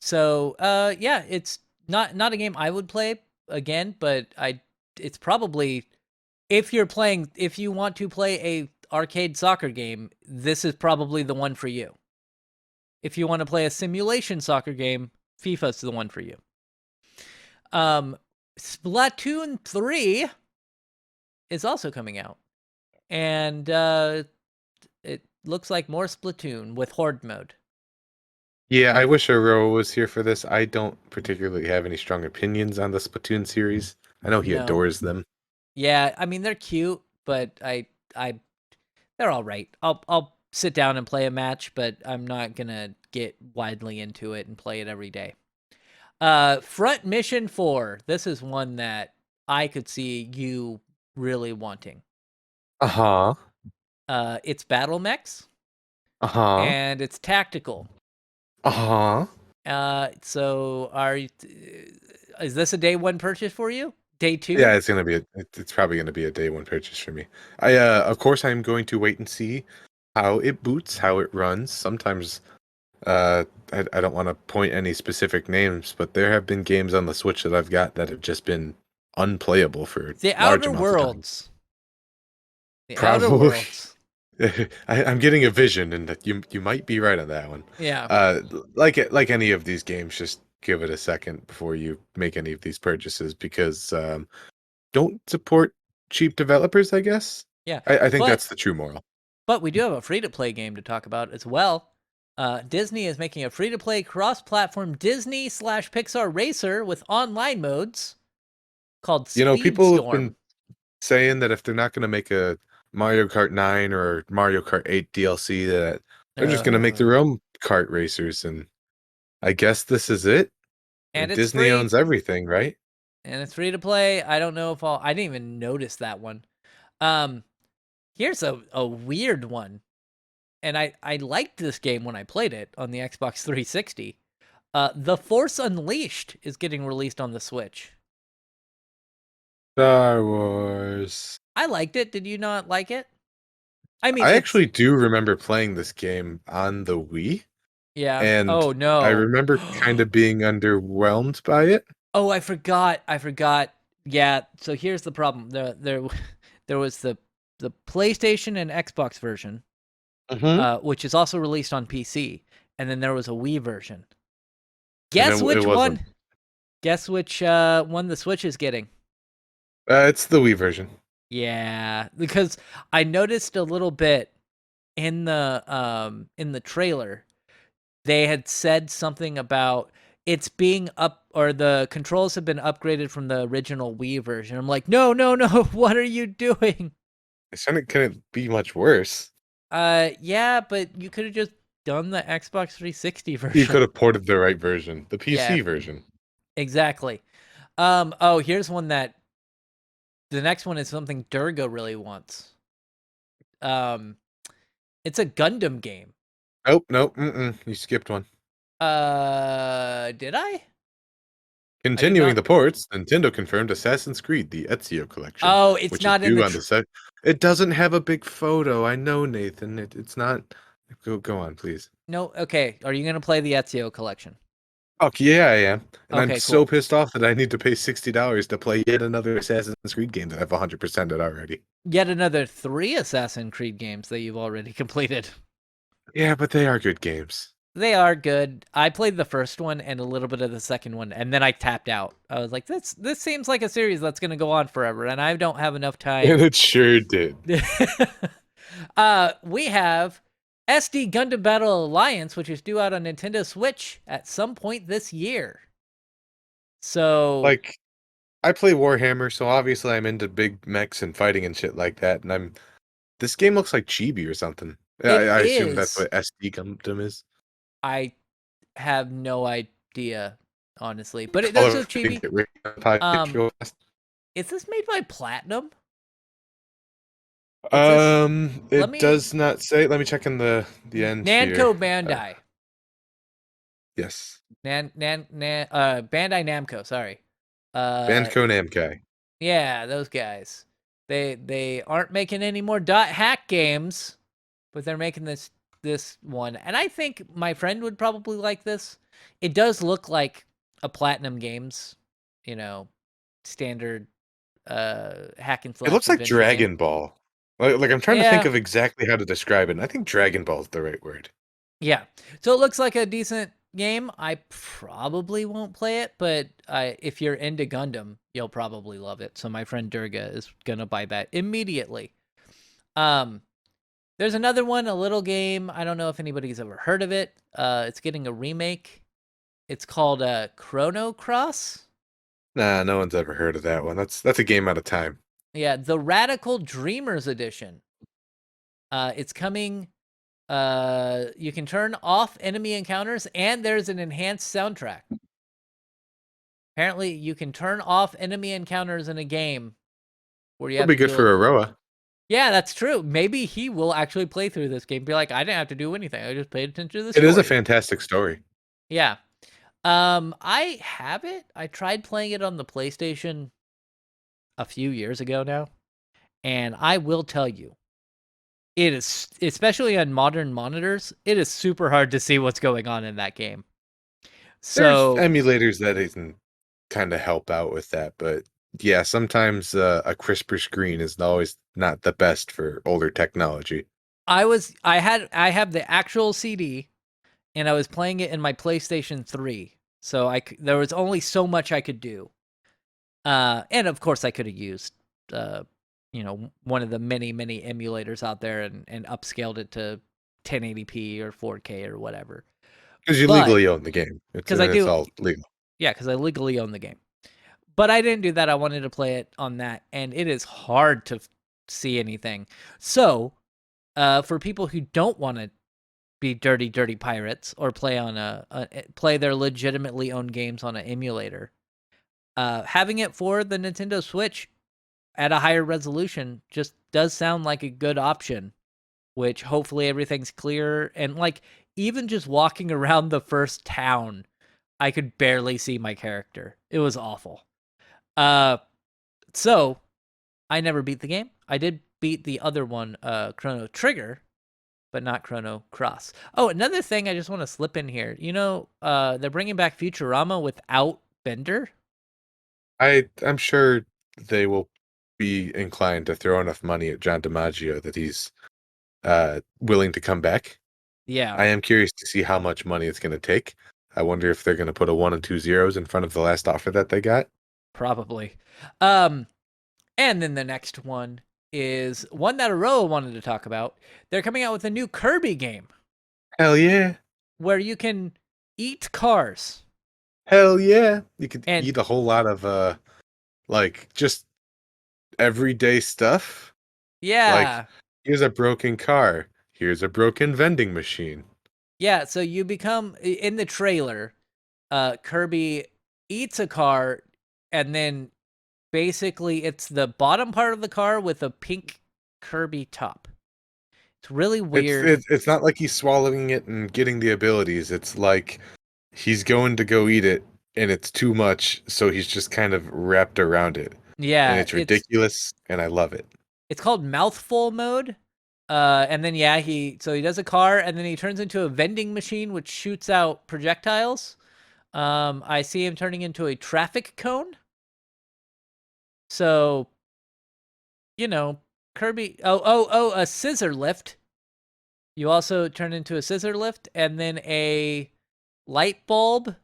So, yeah, it's not a game I would play again, but it's probably if you want to play a arcade soccer game, this is probably the one for you. If you want to play a simulation soccer game, FIFA's the one for you. Splatoon 3 is also coming out. And it looks like more Splatoon with Horde mode. Yeah, I wish Aurora was here for this. I don't particularly have any strong opinions on the Splatoon series. I know he No. adores them. Yeah, I mean they're cute, but I they're all right. I'll sit down and play a match, but I'm not gonna get widely into it and play it every day. Front Mission 4. This is one that I could see you really wanting. Uh-huh. It's battle mechs Uh-huh. and it's tactical. Uh-huh. So is this a day one purchase for you? Day two? Yeah, it's probably gonna be a day one purchase for me. Of course I'm going to wait and see how it boots, how it runs. Sometimes I don't want to point any specific names, but there have been games on the Switch that I've got that have just been unplayable for The large Outer amounts of time. Worlds. The Outer Probably Worlds. I'm getting a vision, and that you might be right on that one. Yeah. Like any of these games, just give it a second before you make any of these purchases because don't support cheap developers. I guess. Yeah. I think But that's the true moral. we do have a free-to-play game to talk about as well. Disney is making a free-to-play cross-platform Disney/Pixar racer with online modes called People have Speedstorm. been saying that if they're not going to make a Mario Kart 9 or Mario Kart 8 DLC, that they're just going to make their own kart racers, and I guess this is it. And it's Disney free. owns everything, right? And it's free to play. I don't know if I didn't even notice that one. Here's a weird one. And I liked this game when I played it on the Xbox 360. The Force Unleashed is getting released on the Switch. Star Wars. I liked it. Did you not like it? I mean, I actually do remember playing this game on the Wii. Yeah. And oh no. I remember kind of being underwhelmed by it. Oh, I forgot. Yeah. So here's the problem. There was the PlayStation and Xbox version, which is also released on PC, and then there was a Wii version. Guess which one? Guess which one the Switch is getting? It's the Wii version. Yeah, because I noticed a little bit in the trailer. They had said something about it's being up, or the controls have been upgraded from the original Wii version. I'm like, no, what are you doing? It couldn't be much worse. Yeah, but you could have just done the Xbox 360 version. You could have ported the right version, the PC version. Exactly. Oh, here's one that the next one is something Durga really wants. It's a Gundam game. Nope. You skipped one. Did I? Continuing the ports, Nintendo confirmed Assassin's Creed: The Ezio Collection. Oh, it's not in the set. It doesn't have a big photo. I know, Nathan. It's not. Go on, please. No. Okay. Are you gonna play the Ezio Collection? Okay, yeah, I am. And Okay, I'm so pissed off that I need to pay $60 to play yet another Assassin's Creed game that I've 100%ed already. Yet another 3 Assassin's Creed games that you've already completed. Yeah, but they are good games. They are good. I played the first one and a little bit of the second one, and then I tapped out. I was like, this seems like a series that's going to go on forever, and I don't have enough time. And it sure did. We have SD Gundam Battle Alliance, which is due out on Nintendo Switch at some point this year. So, like, I play Warhammer, so obviously I'm into big mechs and fighting and shit like that, and this game looks like Chibi or something. I assume that's what SD Gundam is. I have no idea, honestly, but it does look chibi. Is this made by Platinum? It does not say. Let me check in the end. Namco Bandai. Yes. Bandai Namco. Sorry. Bandco Namco. Yeah, those guys. They aren't making any more .hack games, but they're making this one, and I think my friend would probably like this. It does look like a Platinum Games, standard hack and slash. It looks like Dragon Ball. Like I'm trying to think of exactly how to describe it, and I think Dragon Ball is the right word. Yeah. So it looks like a decent game. I probably won't play it, but if you're into Gundam, you'll probably love it. So my friend Durga is gonna buy that immediately. There's another one, a little game. I don't know if anybody's ever heard of it. It's getting a remake. It's called Chrono Cross. Nah, no one's ever heard of that one. That's a game out of time. Yeah, the Radical Dreamers Edition. It's coming. You can turn off enemy encounters, and there's an enhanced soundtrack. Apparently, you can turn off enemy encounters in a game. That'd be good for Aroa. Yeah, that's true. Maybe he will actually play through this game. Be like, I didn't have to do anything. I just paid attention to the story. It is a fantastic story. Yeah. I have it. I tried playing it on the PlayStation a few years ago now. And I will tell you, it is, especially on modern monitors, it is super hard to see what's going on in that game. So there's emulators that can kind of help out with that, but yeah, sometimes a crisper screen is always not the best for older technology. I have the actual CD, and I was playing it in my PlayStation 3. So there was only so much I could do. And of course I could have used one of the many emulators out there and upscaled it to 1080p or 4K or whatever. Because you But legally own the game. because I It's do, all legal. yeah, because I legally own the game. But I didn't do that. I wanted to play it on that, and it is hard to see anything. So, for people who don't want to be dirty pirates or play on play their legitimately owned games on an emulator, having it for the Nintendo Switch at a higher resolution just does sound like a good option, which hopefully everything's clear. And like, even just walking around the first town, I could barely see my character. It was awful. So I never beat the game. I did beat the other one, Chrono Trigger, but not Chrono Cross. Oh, another thing I just want to slip in here. They're bringing back Futurama without Bender. I'm sure they will be inclined to throw enough money at John DiMaggio that he's willing to come back. Yeah, I am curious to see how much money it's going to take. I wonder if they're going to put a 1 and 2 zeros in front of the last offer that they got. probably. And then the next one is one that Aroa wanted to talk about. They're coming out with a new Kirby game Hell yeah. where you can eat cars. Hell yeah. You could And eat a whole lot of just everyday stuff. yeah. Like, here's a broken car. Here's a broken vending machine. Yeah, so you become in the trailer, Kirby eats a car, and then basically it's the bottom part of the car with a pink Kirby top. It's really weird. It's not like he's swallowing it and getting the abilities. It's like he's going to go eat it and it's too much, so he's just kind of wrapped around it. And Yeah, it's ridiculous and I love it. it's called mouthful mode. And then he does a car, and then he turns into a vending machine which shoots out projectiles. I see him turning into a traffic cone. So, Kirby. A scissor lift. You also turn into a scissor lift, and then a light bulb.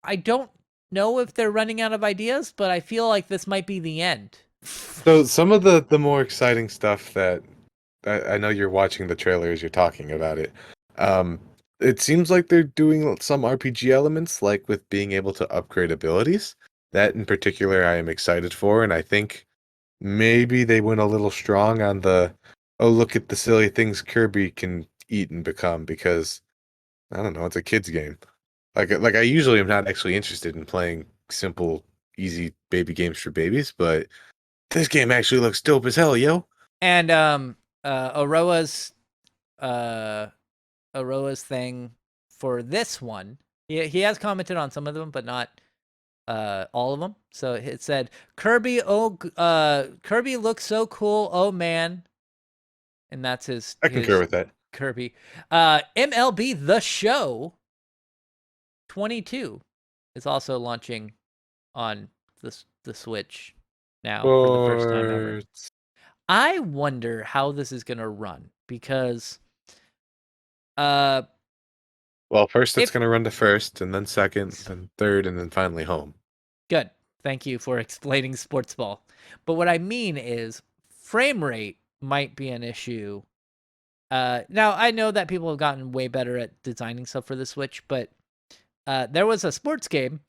I don't know if they're running out of ideas, but I feel like this might be the end. So some of the more exciting stuff that I know you're watching the trailer as you're talking about it. It seems like they're doing some RPG elements, like with being able to upgrade abilities. That in particular, I am excited for, and I think maybe they went a little strong on look at the silly things Kirby can eat and become, because I don't know, it's a kid's game. Like I usually am not actually interested in playing simple, easy baby games for babies, but this game actually looks dope as hell, yo. And Aroa's thing for this one, he has commented on some of them, but not all of them. So it said Kirby looks so cool, oh man. And that's his I concur with that. Kirby. MLB The Show 22 is also launching on the Switch now for the first time ever. I wonder how this is gonna run, because well, first it's gonna run to first, and then second, then third, and then finally home. Good. Thank you for explaining sports ball. But what I mean is frame rate might be an issue. Now I know that people have gotten way better at designing stuff for the Switch, but there was a sports game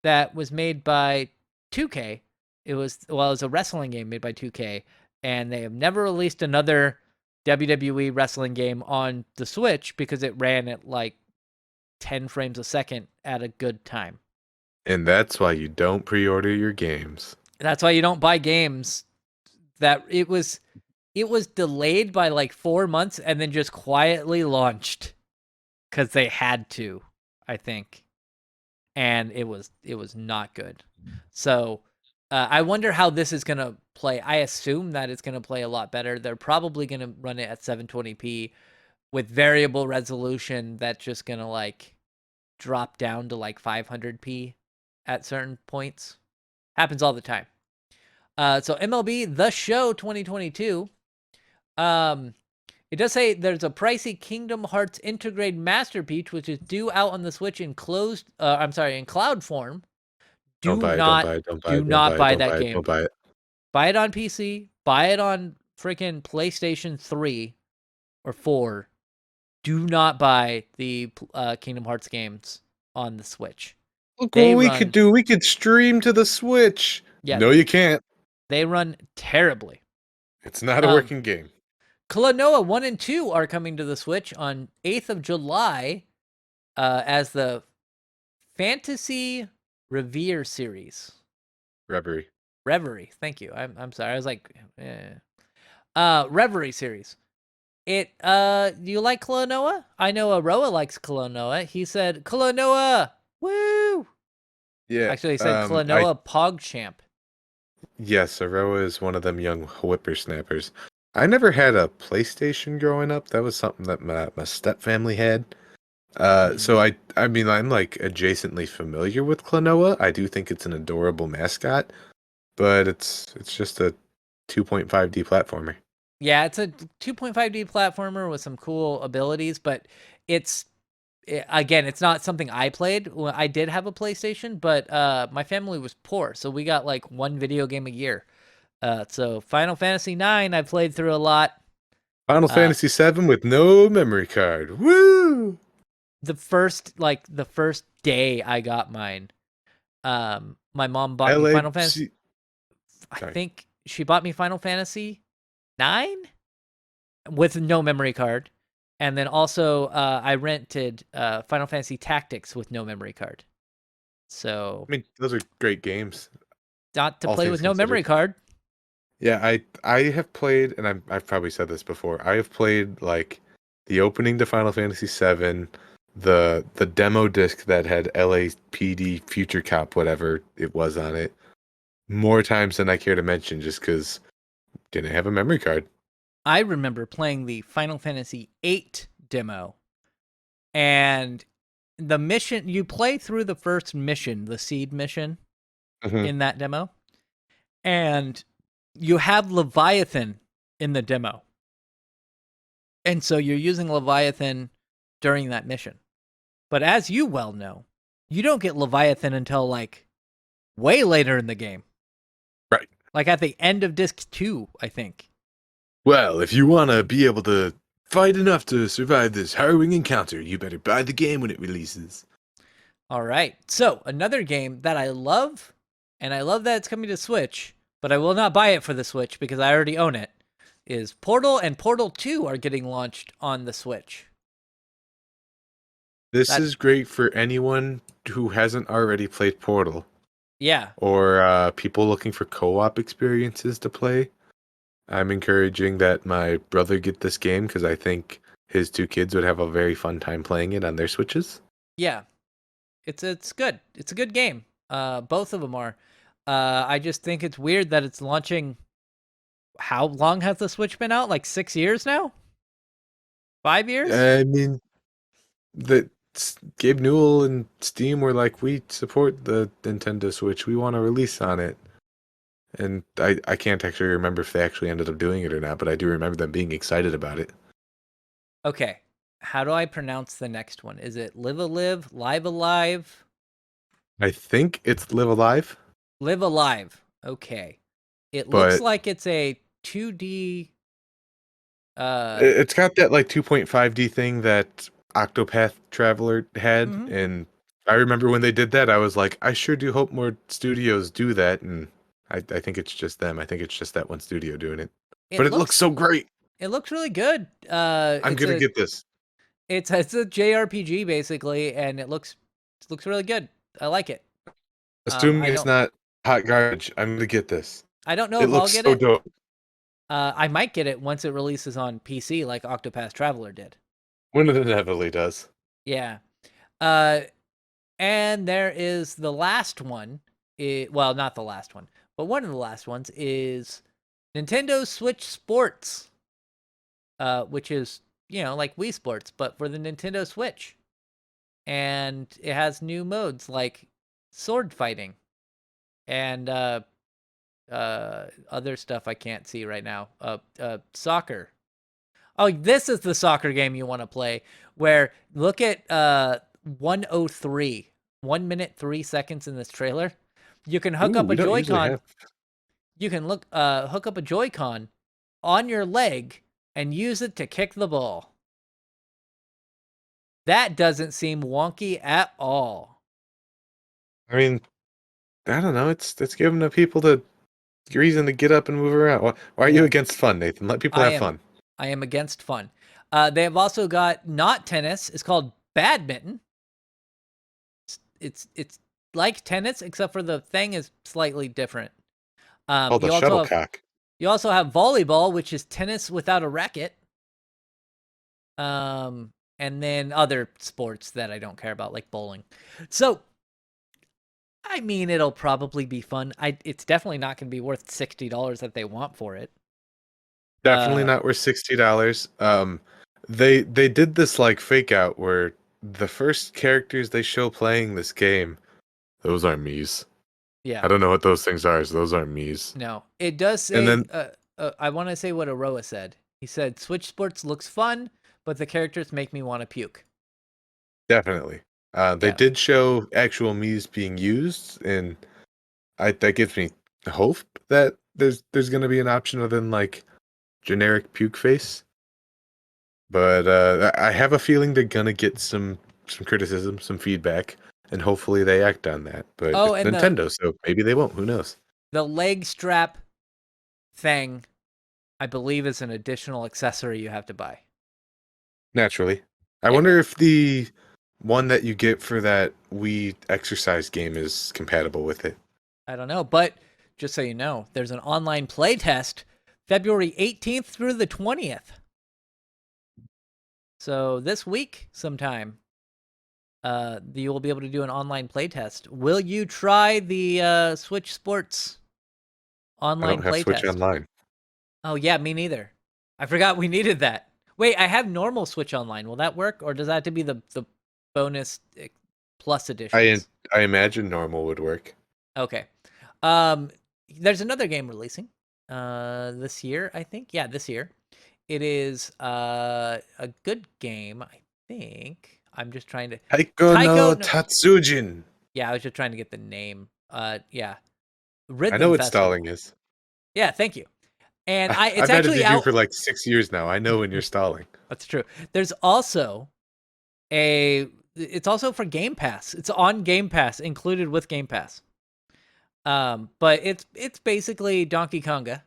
that was made by 2K. It was a wrestling game made by 2K, and they have never released another WWE wrestling game on the Switch because it ran at like 10 frames a second at a good time. And that's why you don't pre-order your games. That's why you don't buy games. That it was delayed by like 4 months and then just quietly launched because they had to, I think. And it was not good. So I wonder how this is going to play. I assume that it's going to play a lot better. They're probably going to run it at 720p with variable resolution that's just going to like drop down to like 500p at certain points. Happens all the time. So MLB The Show 2022 It does say there's a pricey Kingdom Hearts integrated masterpiece, which is due out on the Switch in in cloud form. Don't Do buy it, don't not, buy it, don't buy do it, don't not buy it, buy don't that buy it, game. don't buy it. Buy it on PC. Buy it on freaking PlayStation 3 or 4. Do not buy the Kingdom Hearts games on the Switch. Look They what we could run, do. We could stream to the Switch. yeah, No, you can't. they run terribly. It's not a Um, working game. Klonoa 1 and 2 are coming to the Switch on 8th of July as the Fantasy Revere series. Reverie. Thank you. I'm sorry. I was like, Reverie series. Do you like Klonoa? I know Aroa likes Klonoa. He said, Klonoa! Woo! Yeah. Actually, he said I Klonoa PogChamp. Yes, Aroa is one of them young whippersnappers. I never had a PlayStation growing up. That was something that my step family had. So I mean, I'm like adjacently familiar with Klonoa. I do think it's an adorable mascot, but it's just a 2.5D platformer. Yeah, it's a 2.5D platformer with some cool abilities, but again, it's not something I played. Well, I did have a PlayStation, but my family was poor, so we got like one video game a year. So Final Fantasy IX, I played through a lot. Final Fantasy VII with no memory card. Woo! The first day I got mine, my mom bought me Final Fantasy. I think she bought me Final Fantasy IX with no memory card. And then also, I rented Final Fantasy Tactics with no memory card. So, I mean, those are great games. not to all play things with no considered. memory card. Yeah, I have played, and I've probably said this before. I have played like the opening to Final Fantasy VII, the demo disc that had LAPD Future Cop, whatever it was on it, more times than I care to mention, just because didn't have a memory card. I remember playing the Final Fantasy VIII demo, and the mission, you play through the first mission, the seed mission in that demo, and you have Leviathan in the demo. And so you're using Leviathan during that mission. But as you well know, you don't get Leviathan until like way later in the game. Right. Like at the end of disc 2, I think. Well, if you want to be able to fight enough to survive this harrowing encounter, you better buy the game when it releases. All right. So, another game that I love, and I love that it's coming to Switch, but I will not buy it for the Switch because I already own it, is Portal, and Portal 2 are getting launched on the Switch. This is great for anyone who hasn't already played Portal. Yeah. Or people looking for co-op experiences to play. I'm encouraging that my brother get this game because I think his two kids would have a very fun time playing it on their Switches. Yeah. It's good. It's a good game. Both of them are. I just think it's weird that it's launching. How long has the Switch been out? Like 6 years now? 5 years? I mean, Gabe Newell and Steam were like, we support the Nintendo Switch. We want a release on it. And I can't actually remember if they actually ended up doing it or not, but I do remember them being excited about it. Okay. How do I pronounce the next one? Is it Live Alive? Live Alive? I think it's Live Alive. Live Alive. Okay. It looks like it's a 2D. It's got that like 2.5D thing that Octopath Traveler had, and I remember when they did that, I was like, I sure do hope more studios do that, and I think it's just them. I think it's just that one studio doing it. But it looks so great. It looks really good. I'm gonna get this. It's a JRPG basically, and it looks really good. I like it. Assuming it's not hot garbage, I'm gonna get this. I don't know if I'll get it. it. Dope. I might get it once it releases on PC, like Octopath Traveler did. When it inevitably does. Yeah. And there is the last one. Well, not the last one, but one of the last ones is Nintendo Switch Sports, which is, like Wii Sports, but for the Nintendo Switch. And it has new modes like sword fighting and other stuff I can't see right now. Soccer Oh, this is the soccer game you want to play. Where look at 103, 1 minute 3 seconds in this trailer. You can hook Ooh, up a we don't usually Joy-Con. have. You can hook up a Joy-Con on your leg and use it to kick the ball. That doesn't seem wonky at all. I mean, I don't know. It's giving the people the reason to get up and move around. Why are you against fun, Nathan? Let people have fun. I am against fun. They have also got not tennis. It's called badminton. It's like tennis, except for the thing is slightly different. Oh, the shuttlecock. You also have volleyball, which is tennis without a racket. And then other sports that I don't care about, like bowling. So, I mean, it'll probably be fun. It's definitely not going to be worth $60 that they want for it. Definitely not worth $60. They did this like fake out where the first characters they show playing this game, those aren't Mii's. Yeah. I don't know what those things are, so those aren't Mii's. No, it does say. And then I want to say what Aroa said. He said, "Switch Sports looks fun, but the characters make me want to puke." definitely, they did show actual Mii's being used, and that gives me hope that there's going to be an option other than like generic puke face. But I have a feeling they're gonna get some criticism, some feedback, and hopefully they act on that. But it's Nintendo, so maybe they won't. Who knows? The leg strap thing, I believe, is an additional accessory you have to buy. Naturally. I wonder if the one that you get for that Wii exercise game is compatible with it. I don't know, but just so you know, there's an online playtest February 18th through the 20th. So this week sometime, you will be able to do an online playtest. Will you try the Switch Sports online playtest? I don't have Switch Online. Oh yeah, me neither. I forgot we needed that. Wait, I have normal Switch Online. Will that work, or does that have to be the bonus plus edition? I imagine normal would work. Okay. There's another game releasing this year, I think. Yeah, this year. It is a good game, I think. I'm just trying to Taiko no Tatsujin. Yeah, I was just trying to get the name. Yeah. Rhythm I know what stalling is. Yeah, thank you. And I've had it to do for like 6 years now. I know when you're stalling. That's true. There's also it's also for Game Pass. It's on Game Pass, included with Game Pass. But it's basically Donkey Konga.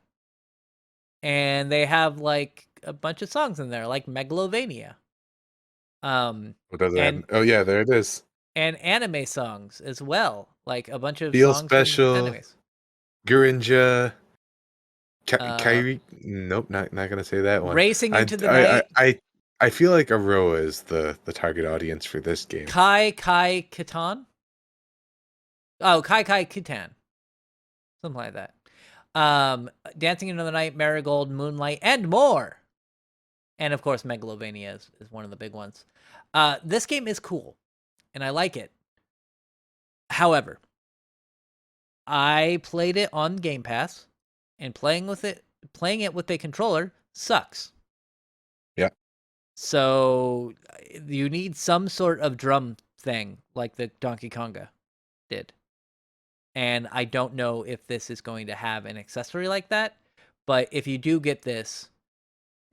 And they have like a bunch of songs in there, like Megalovania. What does that? Oh yeah, there it is. And anime songs as well, like a bunch of Feel songs Special, from animes. Gurinja, Kairi. Nope, not gonna say that one. Racing into the Night. I feel like Aroa is the target audience for this game. Kai Kitan. Oh, Kai Kitan. Something like that. Dancing into the Night, Marigold, Moonlight, and more. And of course, Megalovania is one of the big ones. This game is cool, and I like it. However, I played it on Game Pass, and playing it with a controller sucks. Yeah. So you need some sort of drum thing like the Donkey Konga did. And I don't know if this is going to have an accessory like that. But if you do get this,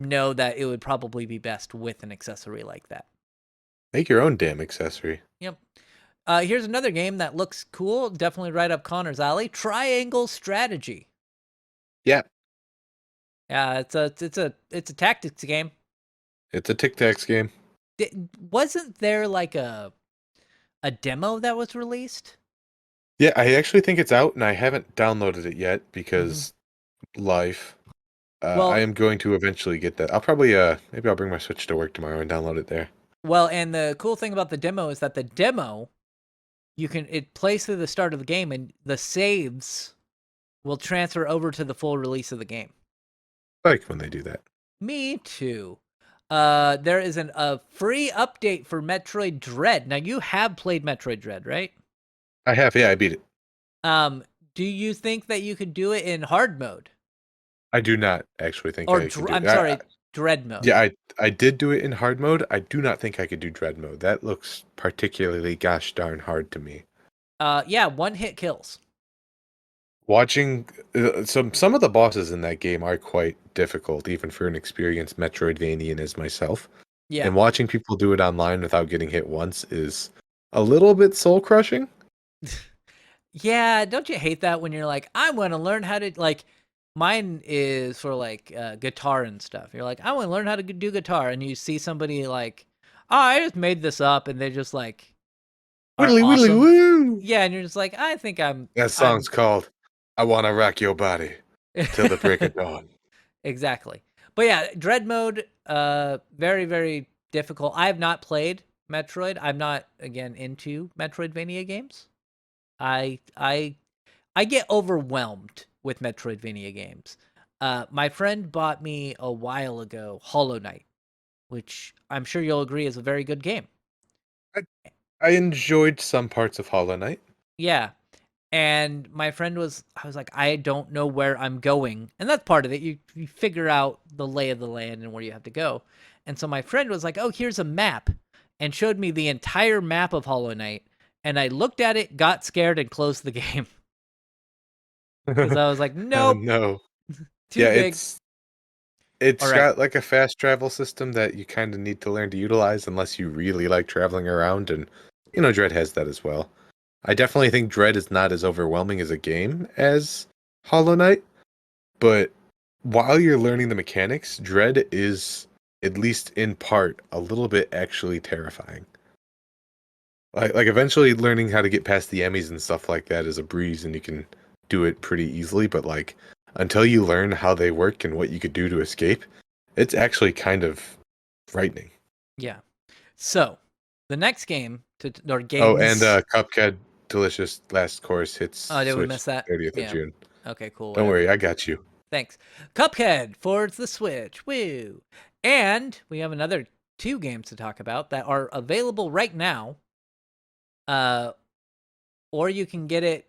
know that it would probably be best with an accessory like that. Make your own damn accessory. Yep. Here's another game that looks cool. Definitely right up Connor's alley. Triangle Strategy. Yeah. Yeah, it's a tactics game. It's a tic-tacs game. Wasn't there like a demo that was released? Yeah, I actually think it's out, and I haven't downloaded it yet because life. I am going to eventually get that. I'll probably maybe I'll bring my Switch to work tomorrow and download it there. Well, and the cool thing about the demo is that the demo, it plays through the start of the game, and the saves will transfer over to the full release of the game. I like when they do that. Me too. There is a free update for Metroid Dread. Now, you have played Metroid Dread, right? I have, yeah, I beat it. Do you think that you could do it in hard mode? I do not actually think or I can do I'm sorry, Dread mode. Yeah, I did do it in hard mode. I do not think I could do dread mode. That looks particularly gosh darn hard to me. Yeah, one hit kills. Watching some of the bosses in that game are quite difficult, even for an experienced Metroidvanian as myself. Yeah. And watching people do it online without getting hit once is a little bit soul crushing. Yeah, don't you hate that when you're like, I want to learn how to like. Mine is for like guitar and stuff. You're like, I want to learn how to do guitar, and you see somebody like, oh, I just made this up, and they just like are Widdly widdly awesome. woo! Yeah, and you're just like, I think That song's called "I Wanna Rock Your Body Till the Break of Dawn." Exactly. But yeah, Dread mode, very, very difficult. I have not played Metroid. I'm not, again, into Metroidvania games. I get overwhelmed with Metroidvania games. My friend bought me a while ago Hollow Knight, which I'm sure you'll agree is a very good game. I enjoyed some parts of Hollow Knight. Yeah. And my friend I was like, I don't know where I'm going. And that's part of it. You figure out the lay of the land and where you have to go. And so my friend was like, oh, here's a map, and showed me the entire map of Hollow Knight. And I looked at it, got scared, and closed the game. Because I was like, Oh nope, no. too Yeah, big. it's All right. got like a fast travel system that you kind of need to learn to utilize unless you really like traveling around, and Dread has that as well. I definitely think Dread is not as overwhelming as a game as Hollow Knight, but while you're learning the mechanics, Dread is, at least in part, a little bit actually terrifying. Like eventually learning how to get past the Emmys and stuff like that is a breeze, and you can do it pretty easily, but like until you learn how they work and what you could do to escape, it's actually kind of frightening. Yeah. So the next game or games. Oh, and Cuphead Delicious Last Course hits Oh, did we Switch miss that? 30th Yeah. of June. Okay, cool. Don't whatever. worry, I got you. Thanks. Cuphead for the Switch. Woo. And we have another 2 games to talk about that are available right now. Or you can get it.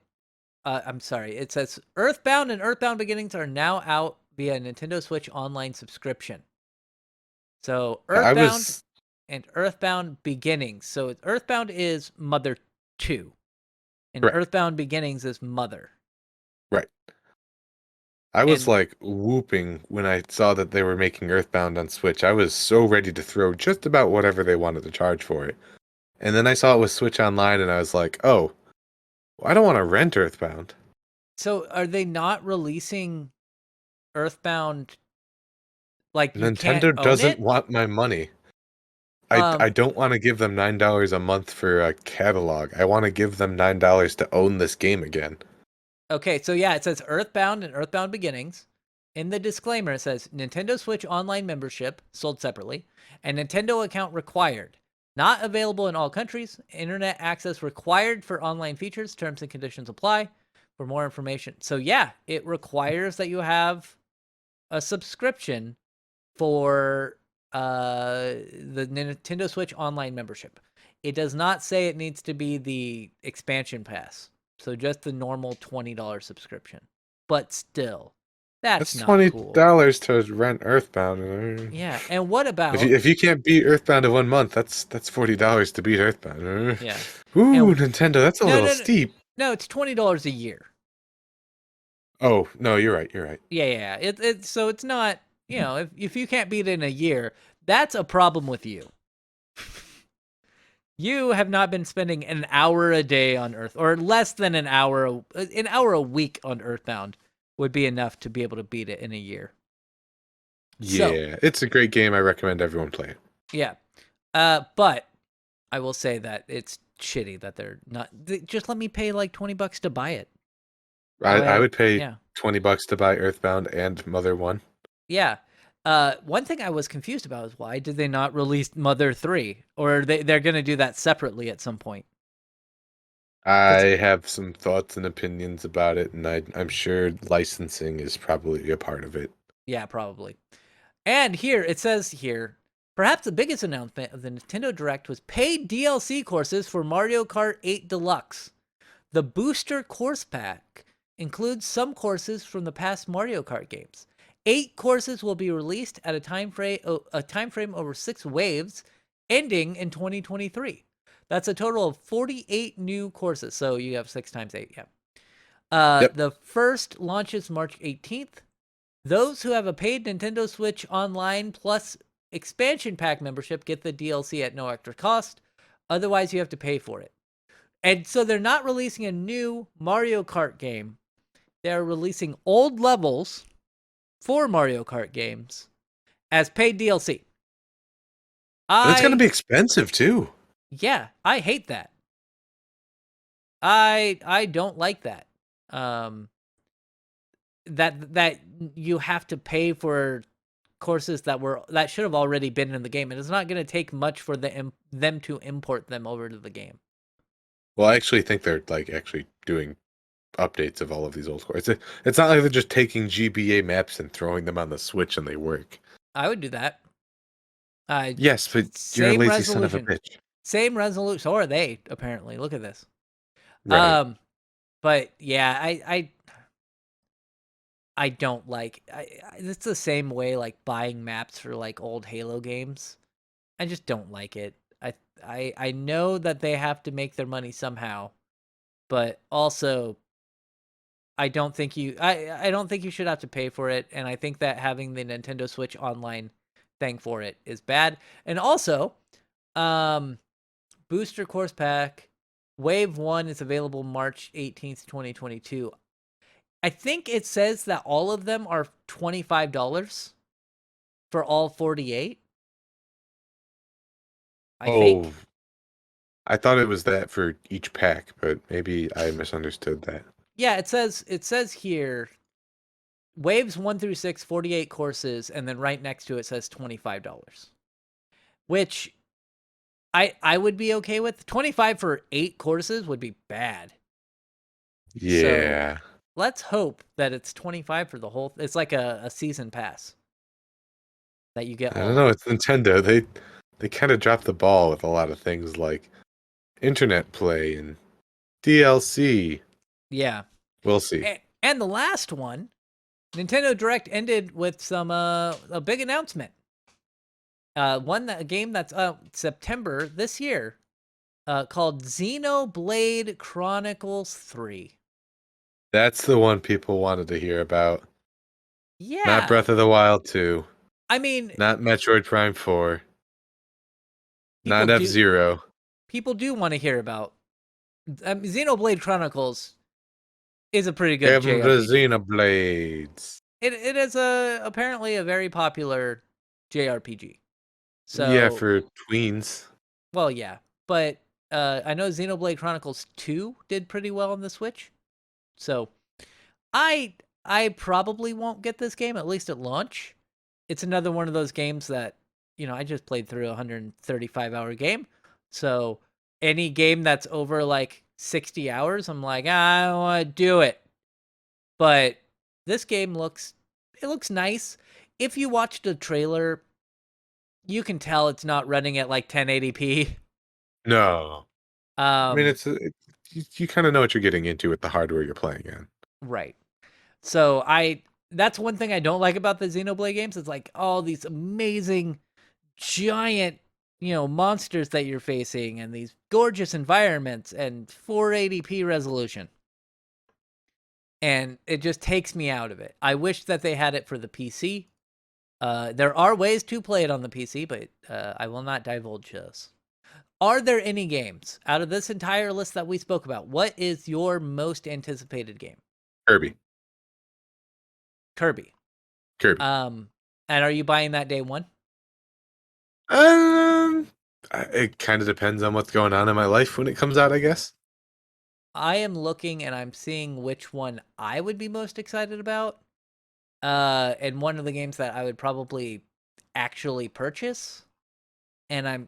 I'm sorry. It says Earthbound and Earthbound Beginnings are now out via Nintendo Switch Online subscription. So Earthbound and Earthbound Beginnings. So Earthbound is Mother 2. And Correct. Earthbound Beginnings is Mother. Right. I was And- like whooping when I saw that they were making Earthbound on Switch. I was so ready to throw just about whatever they wanted to charge for it. And then I saw it was Switch Online, and I was like, oh, I don't want to rent Earthbound. So are they not releasing Earthbound? Like you Nintendo can't own doesn't it? want my money. I don't want to give them $9 a month for a catalog. I want to give them $9 to own this game again. Okay, so yeah, it says Earthbound and Earthbound Beginnings. In the disclaimer, it says Nintendo Switch Online membership sold separately, and Nintendo account required. Not available in all countries. Internet access required for online features. Terms and conditions apply. For more information. So yeah, it requires that you have a subscription for the Nintendo Switch Online membership. It does not say it needs to be the expansion pass. So just the normal $20 subscription. But still, that's not $20 cool. to rent Earthbound. Yeah, and what about If you can't beat Earthbound in 1 month, that's $40 to beat Earthbound. Yeah. Ooh, And- Nintendo, that's a little steep. No, it's $20 a year. Oh no, you're right. You're right. Yeah. It's so it's not, if you can't beat it in a year, that's a problem with you. You have not been spending an hour a day on Earth, or less than an hour a week on Earthbound would be enough to be able to beat it in a year. So- Yeah, it's a great game. I recommend everyone play it. Yeah. But I will say that it's shitty that they're not. Just let me pay like $20 to buy it. I would pay Yeah. $20 to buy Earthbound and Mother 1. Yeah. One thing I was confused about is why did they not release Mother 3? Or they're going to do that separately at some point. I have some thoughts and opinions about it, and I'm sure licensing is probably a part of it. Yeah, probably. And here, it says here, perhaps the biggest announcement of the Nintendo Direct was paid DLC courses for Mario Kart 8 Deluxe. The Booster Course Pack includes some courses from the past Mario Kart games. 8 courses will be released at a time frame over 6 waves, ending in 2023. That's a total of 48 new courses. So you have 6 times 8. Yeah. Yep. The first launches March 18th. Those who have a paid Nintendo Switch Online Plus expansion pack membership get the DLC at no extra cost. Otherwise, you have to pay for it. And so they're not releasing a new Mario Kart game. They're releasing old levels for Mario Kart games as paid DLC. And it's going to be expensive too. Yeah, I hate that. I don't like that. That you have to pay for courses that should have already been in the game, and it's not going to take much for them to import them over to the game. Well, I actually think they're like actually doing updates of all of these old courses. It's not like they're just taking GBA maps and throwing them on the Switch and they work. I would do that. Yes, but you're a lazy son of a resolution. bitch. Same resolution. So are they, apparently. Look at this. Right. But yeah, I don't like. It's the same way like buying maps for like old Halo games. I just don't like it. I know that they have to make their money somehow, but also I don't think you should have to pay for it, and I think that having the Nintendo Switch Online thing for it is bad. And also, Booster Course Pack Wave 1 is available March 18th, 2022. I think it says that all of them are $25 for all 48. I think. I thought it was that for each pack, but maybe I misunderstood that. Yeah, it says here waves 1 through 6, 48 courses, and then right next to it says $25. Which I would be okay with. 25 for 8 courses would be bad. Yeah. So let's hope that it's 25 for the whole. It's like a season pass that you get. I don't know. It's Nintendo. They kind of dropped the ball with a lot of things like internet play and DLC. Yeah. We'll see. And the last one, Nintendo Direct ended with some a big announcement. A game that's September this year, called Xenoblade Chronicles 3. That's the one people wanted to hear about. Yeah. Not Breath of the Wild 2. I mean, not Metroid Prime 4. Not F-Zero. People do want to hear about Xenoblade Chronicles is a pretty good JRPG. The Xenoblades. It is apparently a very popular JRPG. So yeah, for tweens. Well, yeah, but I know Xenoblade Chronicles 2 did pretty well on the Switch. So I probably won't get this game, at least at launch. It's another one of those games that, I just played through a 135-hour game. So any game that's over like 60 hours, I'm like, I don't want to do it. But this game looks nice. If you watch the trailer, you can tell it's not running at like 1080p. No. I mean, you kind of know what you're getting into with the hardware you're playing in. Right. So that's one thing I don't like about the Xenoblade games. It's like all these amazing, giant, monsters that you're facing and these gorgeous environments and 480p resolution. And it just takes me out of it. I wish that they had it for the PC. There are ways to play it on the PC, but I will not divulge those. Are there any games out of this entire list that we spoke about? What is your most anticipated game? Kirby. And are you buying that day one? It kind of depends on what's going on in my life when it comes out, I guess. I am looking and I'm seeing which one I would be most excited about. And one of the games that I would probably actually purchase. And I'm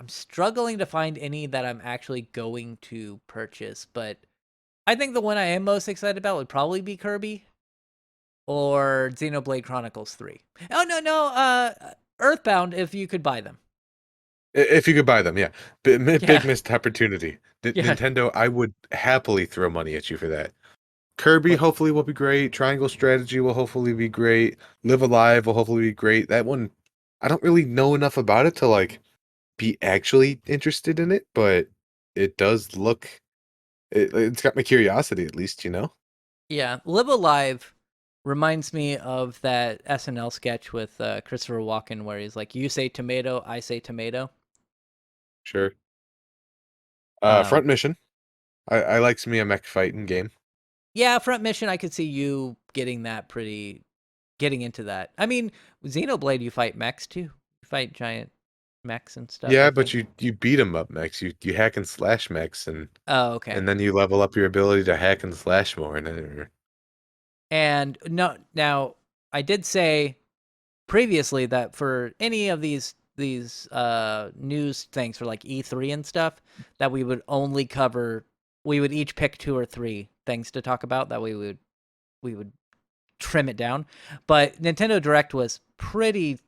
struggling to find any that I'm actually going to purchase, but I think the one I am most excited about would probably be Kirby or Xenoblade Chronicles 3. Oh, no, Earthbound, if you could buy them. If you could buy them, yeah. Big missed opportunity. Nintendo, I would happily throw money at you for that. Kirby What? hopefully will be great. Triangle Strategy will hopefully be great. Live Alive will hopefully be great. That one, I don't really know enough about it to like be actually interested in it, but it does look. It's got my curiosity at least, you know. Yeah, Live Alive reminds me of that SNL sketch with Christopher Walken where he's like, "You say tomato, I say tomato." Sure. Um, Front Mission. I likes me a mech fighting game. yeah, Front Mission, I could see you getting into that. I mean, Xenoblade, you fight mechs too. You fight giant mechs and stuff, I Yeah, but think. you beat 'em up mechs. You hack and slash mechs, Oh, okay. and then you level up your ability to hack and slash more. And no, now I did say previously that for any of these news things for like E3 and stuff, that we would each pick 2 or 3 things to talk about. That we would trim it down. But Nintendo Direct was pretty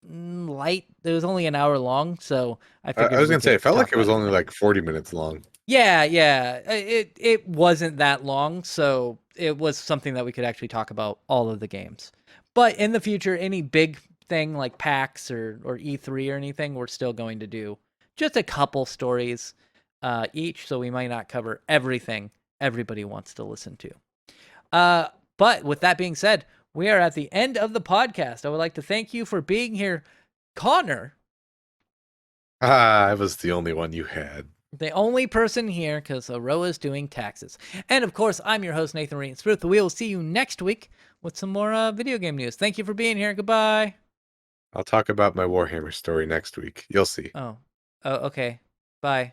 light. It was only an hour long, so I I figured was we gonna say, could it felt talk like it was about only everything. like 40 minutes long. Yeah, yeah. It wasn't that long, so it was something that we could actually talk about all of the games. But in the future, any big thing like PAX or E3 or anything, we're still going to do just a couple stories each, so we might not cover everything everybody wants to listen to. Uh, but with that being said, we are at the end of the podcast. I would like to thank you for being here, Connor. I was the only one you had. The only person here because Aroa's doing taxes. And of course, I'm your host, Nathan Reitz Ruth. We will see you next week with some more video game news. Thank you for being here. Goodbye. I'll talk about my Warhammer story next week. You'll see. Oh, okay. Bye.